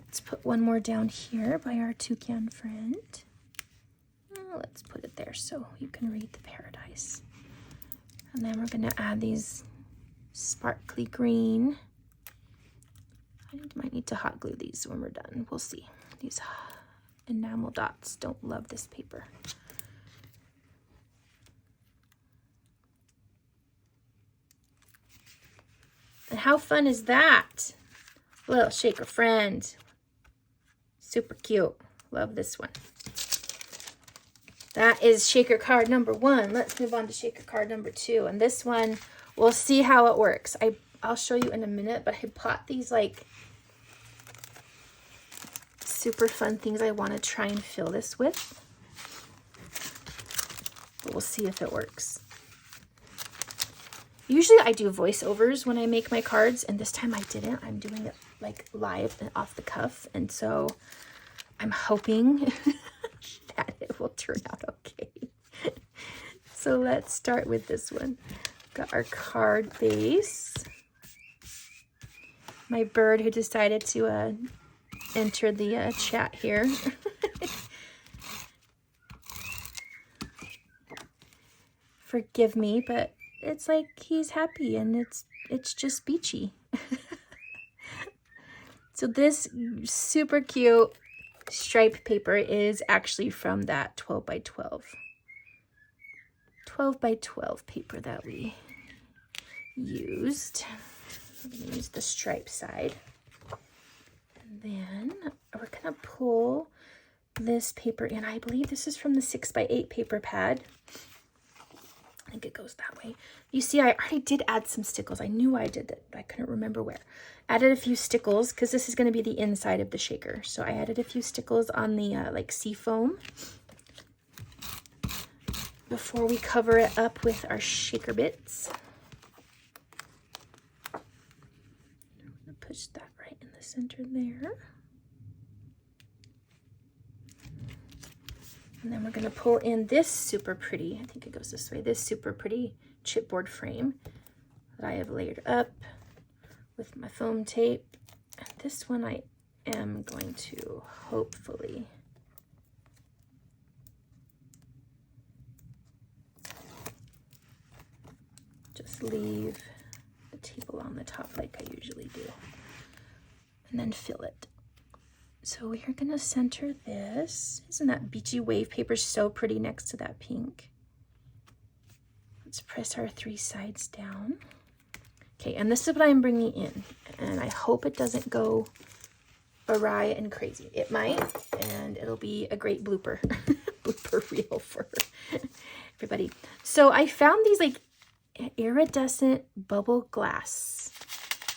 Let's put one more down here by our toucan friend. Let's put it there so you can read the Paradise. And then we're going to add these sparkly green. I might need to hot glue these when we're done. We'll see. These enamel dots don't love this paper. And how fun is that? Little shaker friend. Super cute. Love this one. That is shaker card number 1. Let's move on to shaker card number 2. And this one, we'll see how it works. I'll show you in a minute, but I bought these like super fun things I want to try and fill this with. but we'll see if it works. Usually I do voiceovers when I make my cards, and this time I didn't. I'm doing it like live and off the cuff, and so I'm hoping that it will turn out okay. So let's start with this one. Got our card base. My bird who decided to enter the chat here. Forgive me, but it's like he's happy, and it's just Beachy. So this super cute striped paper is actually from that 12 by 12 by 12 paper that we used. I'm going to use the stripe side. And then we're going to pull this paper in. I believe this is from the 6 by 8 paper pad. I think it goes that way. You see, I already did add some stickles. I knew I did that, but I couldn't remember where. Added a few stickles because this is going to be the inside of the shaker. So I added a few stickles on the like sea foam before we cover it up with our shaker bits. I'm going to push that right in the center there. And then we're going to pull in this super pretty, I think it goes this way, this super pretty chipboard frame that I have layered up with my foam tape. And this one I am going to hopefully just leave the tape along the top like I usually do, and then fill it. So we are going to center this. Isn't that beachy wave paper so pretty next to that pink? Let's press our 3 sides down. Okay, and this is what I'm bringing in. And I hope it doesn't go awry and crazy. It might, and it'll be a great blooper. Blooper reel for everybody. So I found these like iridescent bubble glass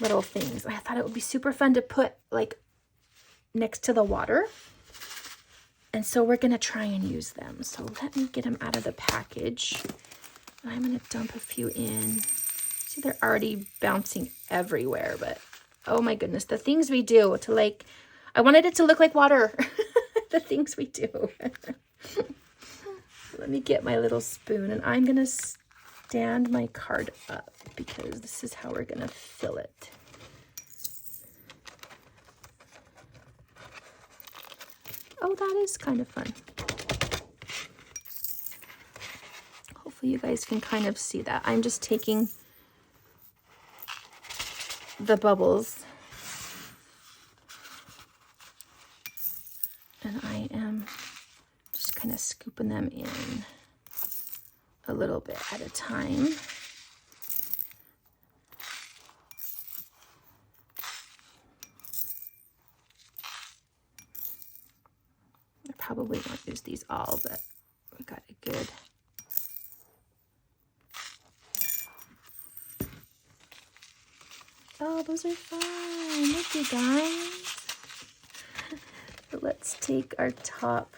little things. And I thought it would be super fun to put like next to the water, and so we're gonna try and use them. So let me get them out of the package. I'm gonna dump a few in. See, they're already bouncing everywhere, but oh my goodness, the things we do to like, I wanted it to look like water. The things we do. Let me get my little spoon, and I'm gonna stand my card up because this is how we're gonna fill it. Oh, that is kind of fun. Hopefully you guys can kind of see that. I'm just taking the bubbles and I am just kind of scooping them in a little bit at a time. Probably won't use these all, but we got a good. Oh, those are fun. Look, you guys. So let's take our top.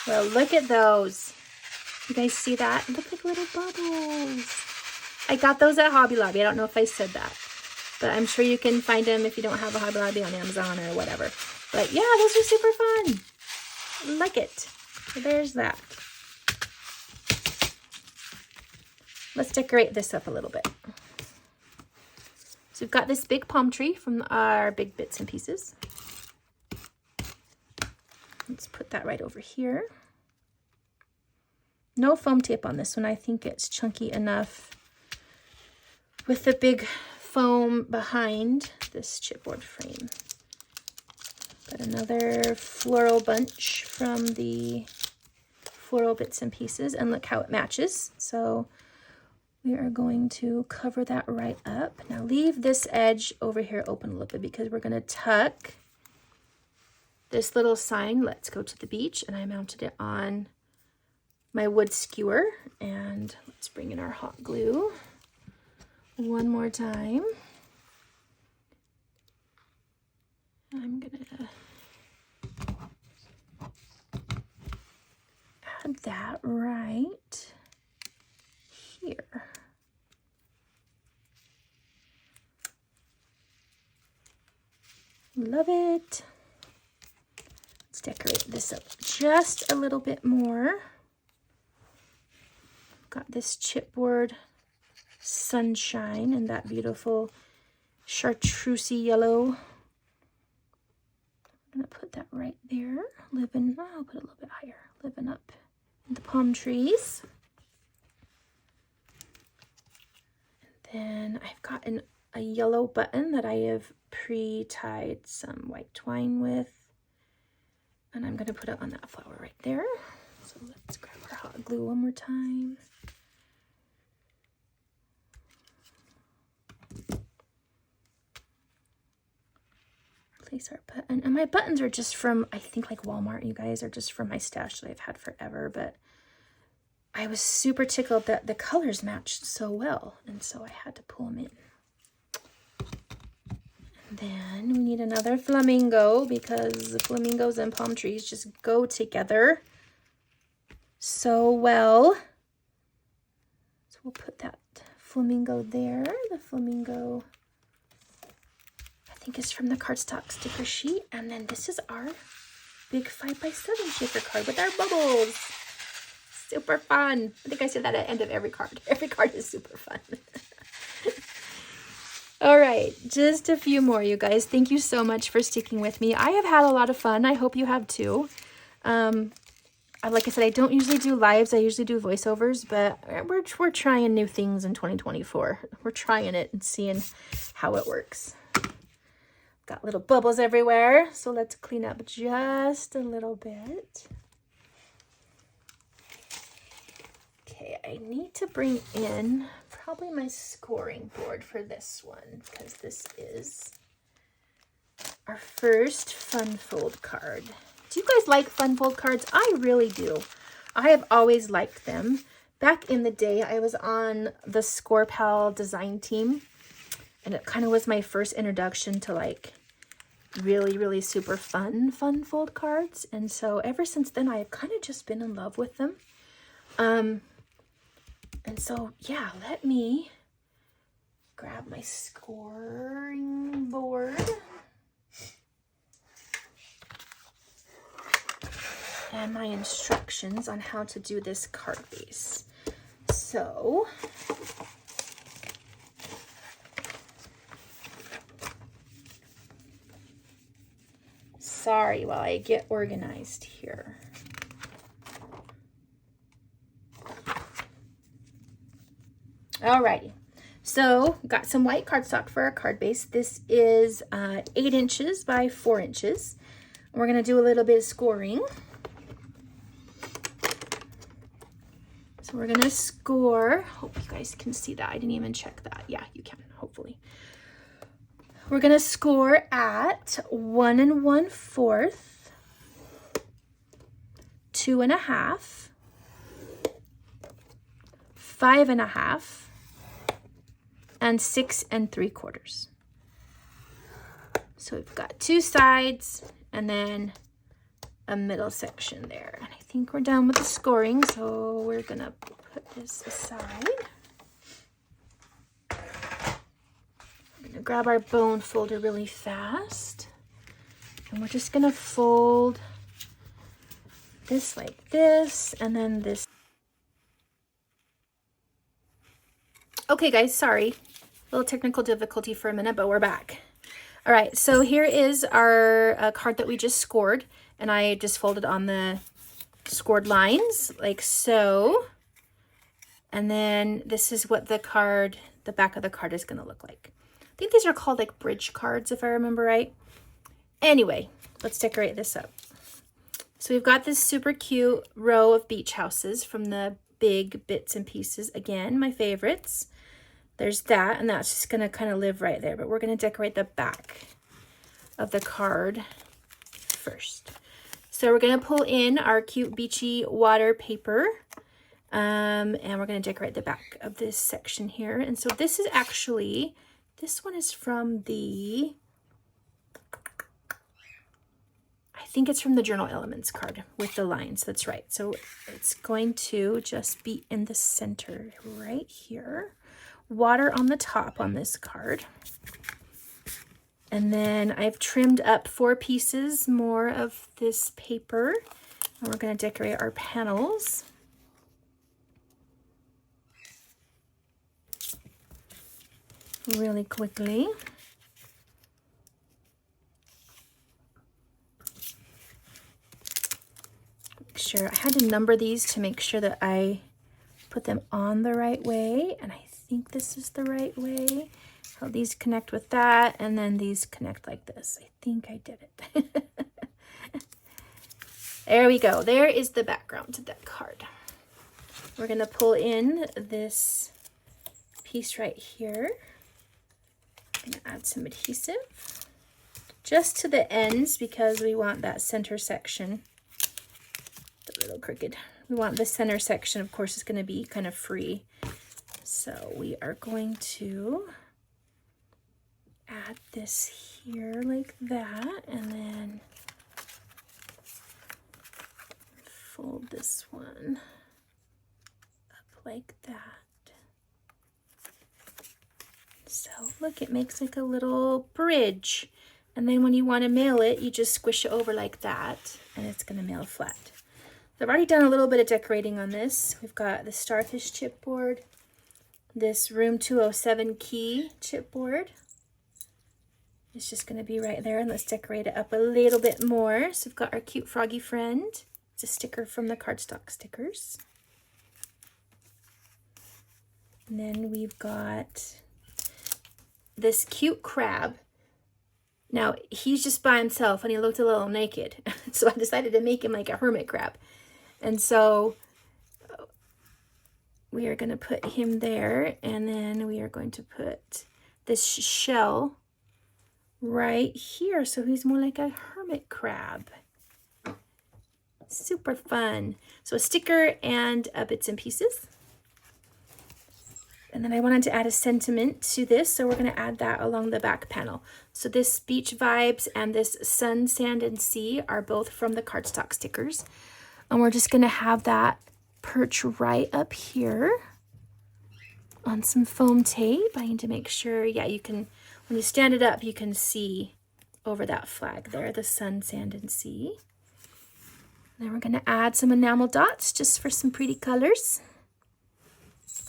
Well, look at those. You guys see that? They look like little bubbles. I got those at Hobby Lobby. I don't know if I said that, but I'm sure you can find them if you don't have a Hobby Lobby on Amazon or whatever. But yeah, those are super fun. I like it. So there's that. Let's decorate this up a little bit. So we've got this big palm tree from our big bits and pieces. Let's put that right over here. No foam tape on this one. I think it's chunky enough with the big foam behind this chipboard frame. Got another floral bunch from the floral bits and pieces, and look how it matches. So we are going to cover that right up. Now leave this edge over here open a little bit because we're going to tuck this little sign, "Let's Go to the Beach," and I mounted it on my wood skewer, and let's bring in our hot glue one more time. I'm gonna add that right here. Love it. Let's decorate this up just a little bit more. Got this chipboard sunshine and that beautiful chartreusey yellow. I'm gonna put that right there. I'll put it a little bit higher. Living up in the palm trees. And then I've got a yellow button that I have pre-tied some white twine with. And I'm gonna put it on that flower right there. So let's grab our hot glue one more time. Place our button. And my buttons are just from, I think, like Walmart, you guys, are just from my stash that I've had forever, but I was super tickled that the colors matched so well, and so I had to pull them in. And then we need another flamingo, because flamingos and palm trees just go together so well. So we'll put that flamingo there. The flamingo, I think, is from the cardstock sticker sheet. And then this is our big 5x7 shaker card with our bubbles. Super fun. I think I said that at the end of every card. Every card is super fun. All right, just a few more, you guys. Thank you so much for sticking with me. I have had a lot of fun. I hope you have too. Like I said, I don't usually do lives. I usually do voiceovers, but we're trying new things in 2024. We're trying it and seeing how it works. Got little bubbles everywhere, so let's clean up just a little bit. Okay, I need to bring in probably my scoring board for this one, because this is our first fun fold card. Do you guys like fun fold cards? I really do. I have always liked them. Back in the day, I was on the Score Pal design team, and it kind of was my first introduction to like really, really super fun fold cards. And so ever since then, I have kind of just been in love with them. And so, yeah, let me grab my scoring board. And my instructions on how to do this card base. So, sorry while I get organized here. Alrighty, so got some white cardstock for our card base. This is 8 inches by 4 inches. We're gonna do a little bit of scoring. So we're gonna score, hope you guys can see that. I didn't even check that. Yeah, you can, hopefully. We're gonna score at 1 1/4, 2 1/2, 5 1/2, and 6 3/4. So we've got 2 sides and then a middle section there. And I think we're done with the scoring, so we're gonna put this aside. We're gonna grab our bone folder really fast, and we're just gonna fold this like this, and then this. Okay guys, sorry, a little technical difficulty for a minute, but we're back. All right, so here is our card that we just scored, and I just folded on the scored lines like so. And then this is what the back of the card is gonna look like. I think these are called like bridge cards, if I remember right. Anyway, let's decorate this up. So we've got this super cute row of beach houses from the Big Bits and Pieces. Again, my favorites. There's that, and that's just gonna kind of live right there, but we're gonna decorate the back of the card first. So we're gonna pull in our cute beachy water paper, And we're going to decorate the back of this section here. And so this is actually, this one is from the, I think it's from the Journal Elements card with the lines. That's right. So it's going to just be in the center right here. Water on the top on this card. And then I've trimmed up 4 pieces more of this paper. And we're going to decorate our panels. Really quickly. Make sure I had to number these to make sure that I put them on the right way, and I think this is the right way. How these connect with that, and then these connect like this. I think I did it. There we go. There is the background to that card. We're going to pull in this piece right here. I'm going to add some adhesive just to the ends because we want that center section. It's a little crooked. We want the center section, of course, is going to be kind of free. So we are going to add this here like that, and then fold this one up like that. So look, it makes like a little bridge. And then when you want to mail it, you just squish it over like that, and it's going to mail flat. So I've already done a little bit of decorating on this. We've got the starfish chipboard, this room 207 key chipboard. It's just going to be right there, and let's decorate it up a little bit more. So we've got our cute froggy friend. It's a sticker from the cardstock stickers. And then we've got this cute crab. Now, he's just by himself, and he looked a little naked. So I decided to make him like a hermit crab. And so we are going to put him there, and then we are going to put this shell right here. So he's more like a hermit crab. Super fun. So a sticker and bits and pieces. And then I wanted to add a sentiment to this, so we're going to add that along the back panel. So this beach vibes and this sun, sand, and sea are both from the cardstock stickers. And we're just going to have that perch right up here on some foam tape. I need to make sure, yeah, you can, when you stand it up, you can see over that flag there, the sun, sand, and sea. Then we're going to add some enamel dots just for some pretty colors.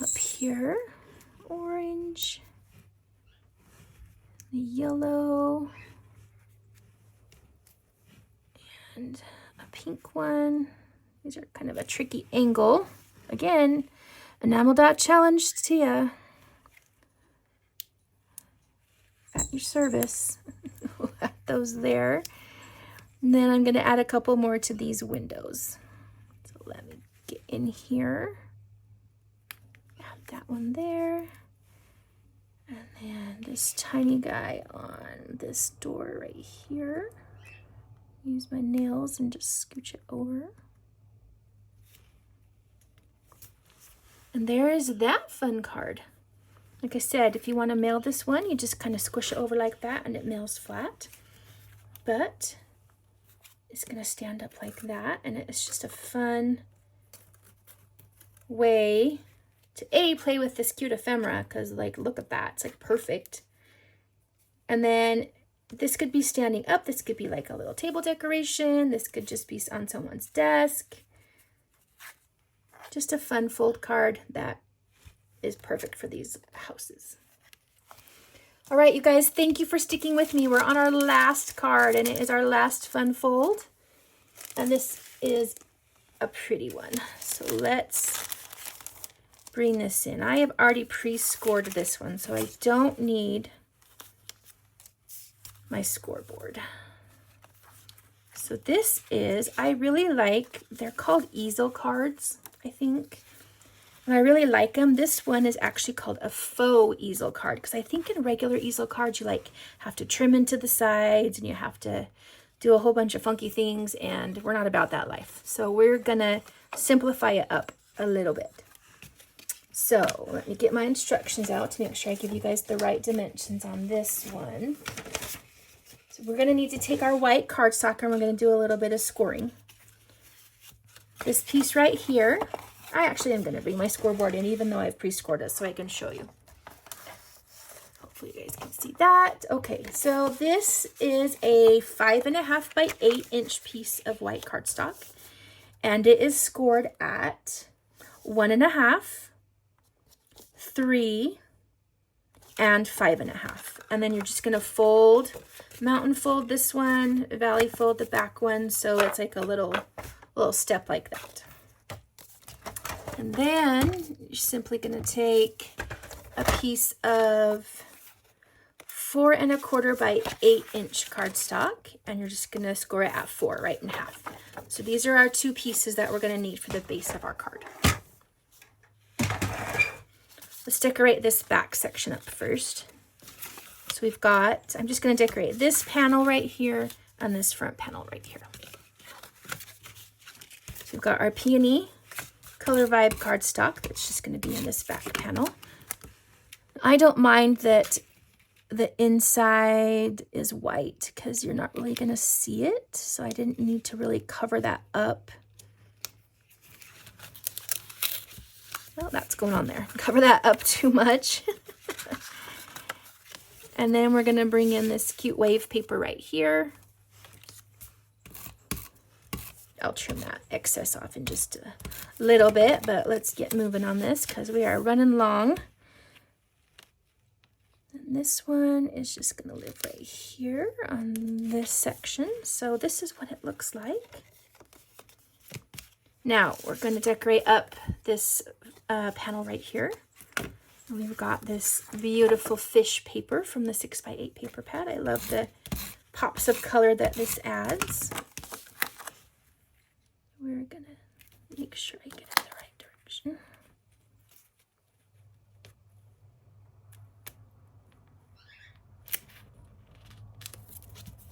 Up here, orange, yellow, and a pink one. These are kind of a tricky angle. Again, enamel dot challenge to you. At your service. We'll add those there. And then I'm going to add a couple more to these windows. So let me get in here. That one there, and then this tiny guy on this door right here. Use my nails and just scooch it over. And there is that fun card. Like I said, if you want to mail this one, you just kind of squish it over like that and it mails flat. But it's going to stand up like that, and it's just a fun way to play with this cute ephemera, because like look at that, it's like perfect. And then this could be standing up, this could be like a little table decoration, this could just be on someone's desk. Just a fun fold card that is perfect for these houses. All right, you guys, thank you for sticking with me. We're on our last card, and it is our last fun fold, and this is a pretty one. So let's bring this in. I have already pre-scored this one, so I don't need my scoreboard. So this is, I really like, they're called easel cards, I think. And I really like them. This one is actually called a faux easel card, because I think in regular easel cards you like have to trim into the sides and you have to do a whole bunch of funky things, and we're not about that life. So we're gonna simplify it up a little bit. So let me get my instructions out to make sure I give you guys the right dimensions on this one. So we're going to need to take our white cardstock and we're going to do a little bit of scoring. This piece right here, I actually am going to bring my scoreboard in even though I've pre-scored it so I can show you. Hopefully you guys can see that. Okay, so this is a 5.5 by 8 inch piece of white cardstock and it is scored at 1.5, 3, and 5.5. And then you're just going to fold, mountain fold this one, valley fold the back one, so it's like a little step like that. And then you're simply going to take a piece of 4.25 by 8 inch cardstock, and you're just going to score it at 4, right in half. So these are our two pieces that we're going to need for the base of our card. Let's decorate this back section up first. So we've got, I'm just going to decorate this panel right here and this front panel right here. So we've got our Peony Color Vibe cardstock that's just going to be in this back panel. I don't mind that the inside is white because you're not really going to see it. So I didn't need to really cover that up. Oh, that's going on there. Cover that up too much. And then we're going to bring in this cute wave paper right here. I'll trim that excess off in just a little bit, but let's get moving on this because we are running long. And this one is just going to live right here on this section. So this is what it looks like. Now we're going to decorate up this panel right here. And we've got this beautiful fish paper from the 6x8 paper pad. I love the pops of color that this adds. We're going to make sure I get in the right direction.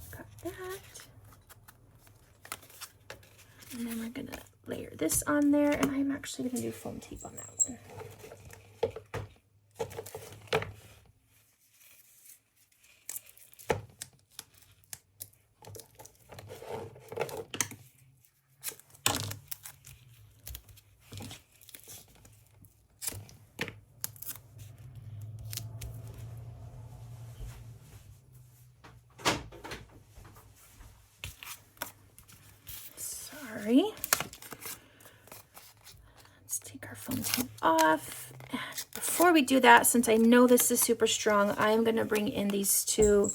Got that. And then we're going to layer this on there, and I'm actually going to do foam tape on that one. Sorry. Let's take our foam tape off. And before we do that, since I know this is super strong, I'm going to bring in these two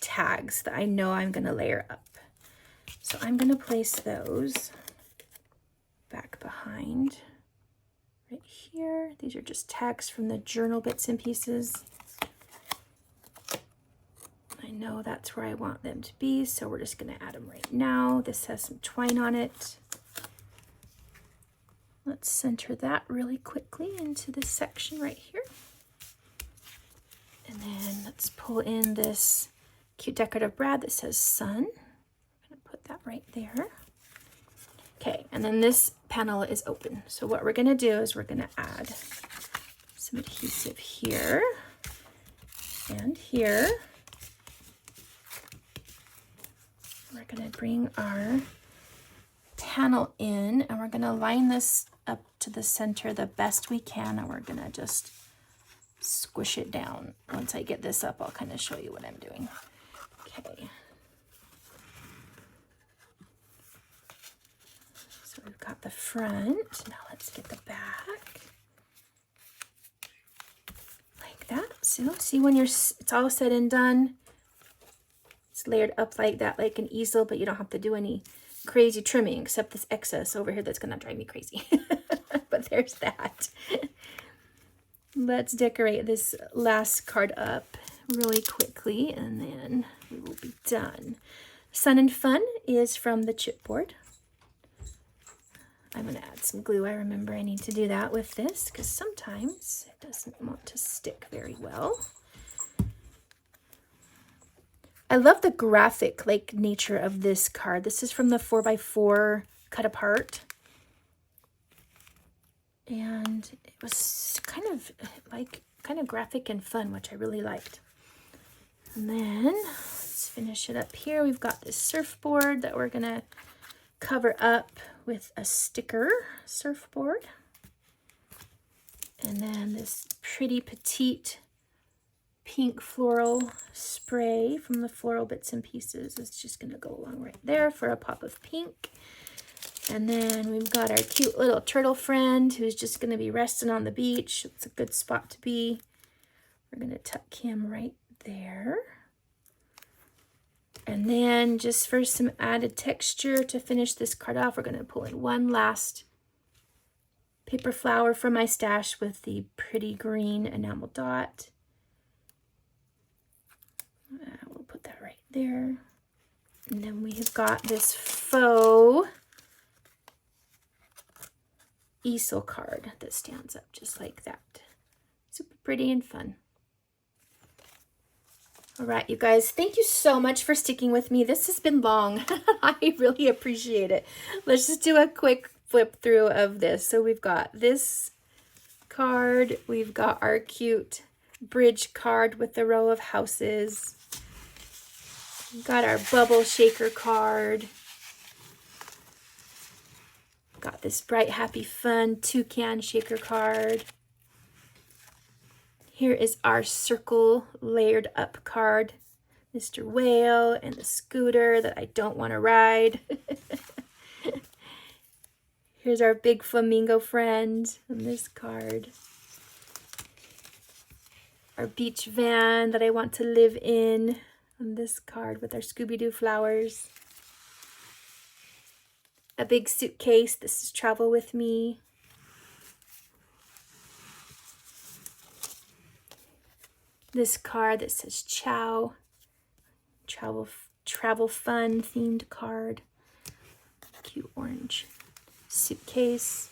tags that I know I'm going to layer up. So I'm going to place those back behind right here. These are just tags from the journal bits and pieces. I know that's where I want them to be, so we're just going to add them right now. This has some twine on it. Let's center that really quickly into this section right here. And then let's pull in this cute decorative brad that says sun. I'm going to put that right there. Okay, and then this panel is open. So what we're going to do is we're going to add some adhesive here and here. We're going to bring our panel in and we're going to line this up to the center the best we can, and we're going to just squish it down. Once I get this up, I'll kind of show you what I'm doing. Okay. So we've got the front. Now let's get the back. Like that. So see when it's all said and done, it's layered up like that, like an easel, but you don't have to do any crazy trimming except this excess over here that's going to drive me crazy. But there's that. Let's decorate this last card up really quickly and then we will be done. Sun and Fun is from the chipboard. I'm going to add some glue. I remember I need to do that with this because sometimes it doesn't want to stick very well. I love the graphic nature of this card. This is from the 4x4 cut apart. And it was kind of graphic and fun, which I really liked. And then let's finish it up here. We've got this surfboard that we're gonna cover up with a sticker surfboard. And then this pretty petite pink floral spray from the Floral Bits and Pieces is just gonna go along right there for a pop of pink. And then we've got our cute little turtle friend who's just gonna be resting on the beach. It's a good spot to be. We're gonna tuck him right there. And then just for some added texture to finish this card off, we're gonna pull in one last paper flower from my stash with the pretty green enamel dot. We'll put that right there. And then we have got this faux easel card that stands up just like that. Super pretty and fun. All right, you guys, thank you so much for sticking with me. This has been long. I really appreciate it. Let's just do a quick flip through of this. So we've got this card. We've got our cute bridge card with the row of houses. We've got our bubble shaker card. Got this bright, happy, fun toucan shaker card. Here is our circle layered up card. Mr. Whale and the scooter that I don't want to ride. Here's our big flamingo friend on this card. Our beach van that I want to live in on this card with our Scooby-Doo flowers. A big suitcase. This is Travel With Me. This card that says Ciao. Travel fun themed card. Cute orange suitcase.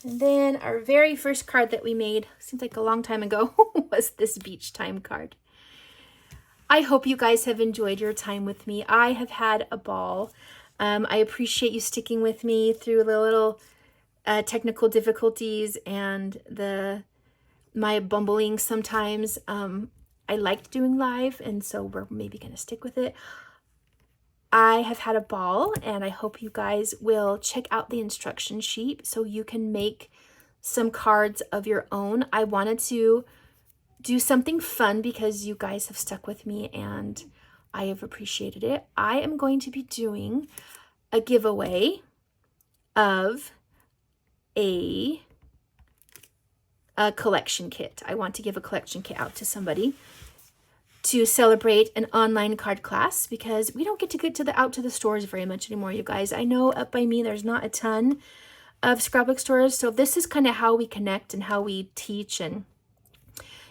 And then our very first card that we made, seems like a long time ago, was this beach time card. I hope you guys have enjoyed your time with me. I have had a ball. I appreciate you sticking with me through the little technical difficulties and my bumbling sometimes. I liked doing live, and so we're maybe going to stick with it. I have had a ball, and I hope you guys will check out the instruction sheet so you can make some cards of your own. I wanted to do something fun because you guys have stuck with me, and I have appreciated it. I am going to be doing a giveaway of a collection kit. I want to give a collection kit out to somebody to celebrate an online card class because we don't get out to the stores very much anymore, you guys. I know up by me there's not a ton of scrapbook stores, so this is kind of how we connect and how we teach. And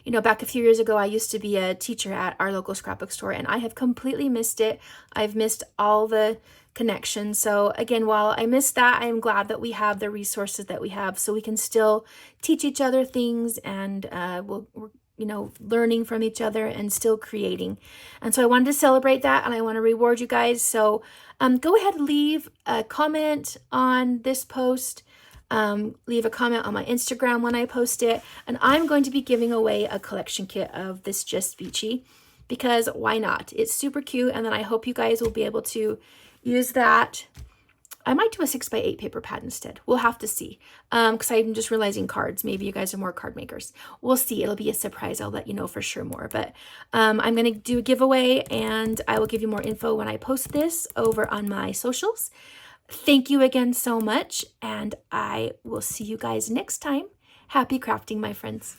you know, back a few years ago, I used to be a teacher at our local scrapbook store, and I have completely missed it. I've missed all the connections. So again, while I missed that, I'm glad that we have the resources that we have so we can still teach each other things, and we're you know, learning from each other and still creating. And so I wanted to celebrate that, and I want to reward you guys. So go ahead and leave a comment on this post. Leave a comment on my Instagram when I post it, and I'm going to be giving away a collection kit of this Just Beachy because why not? It's super cute, and then I hope you guys will be able to use that. I might do a 6x8 paper pad instead. We'll have to see because I'm just realizing cards. Maybe you guys are more card makers. We'll see. It'll be a surprise. I'll let you know for sure more. But I'm going to do a giveaway, and I will give you more info when I post this over on my socials. Thank you again so much, and I will see you guys next time. Happy crafting, my friends.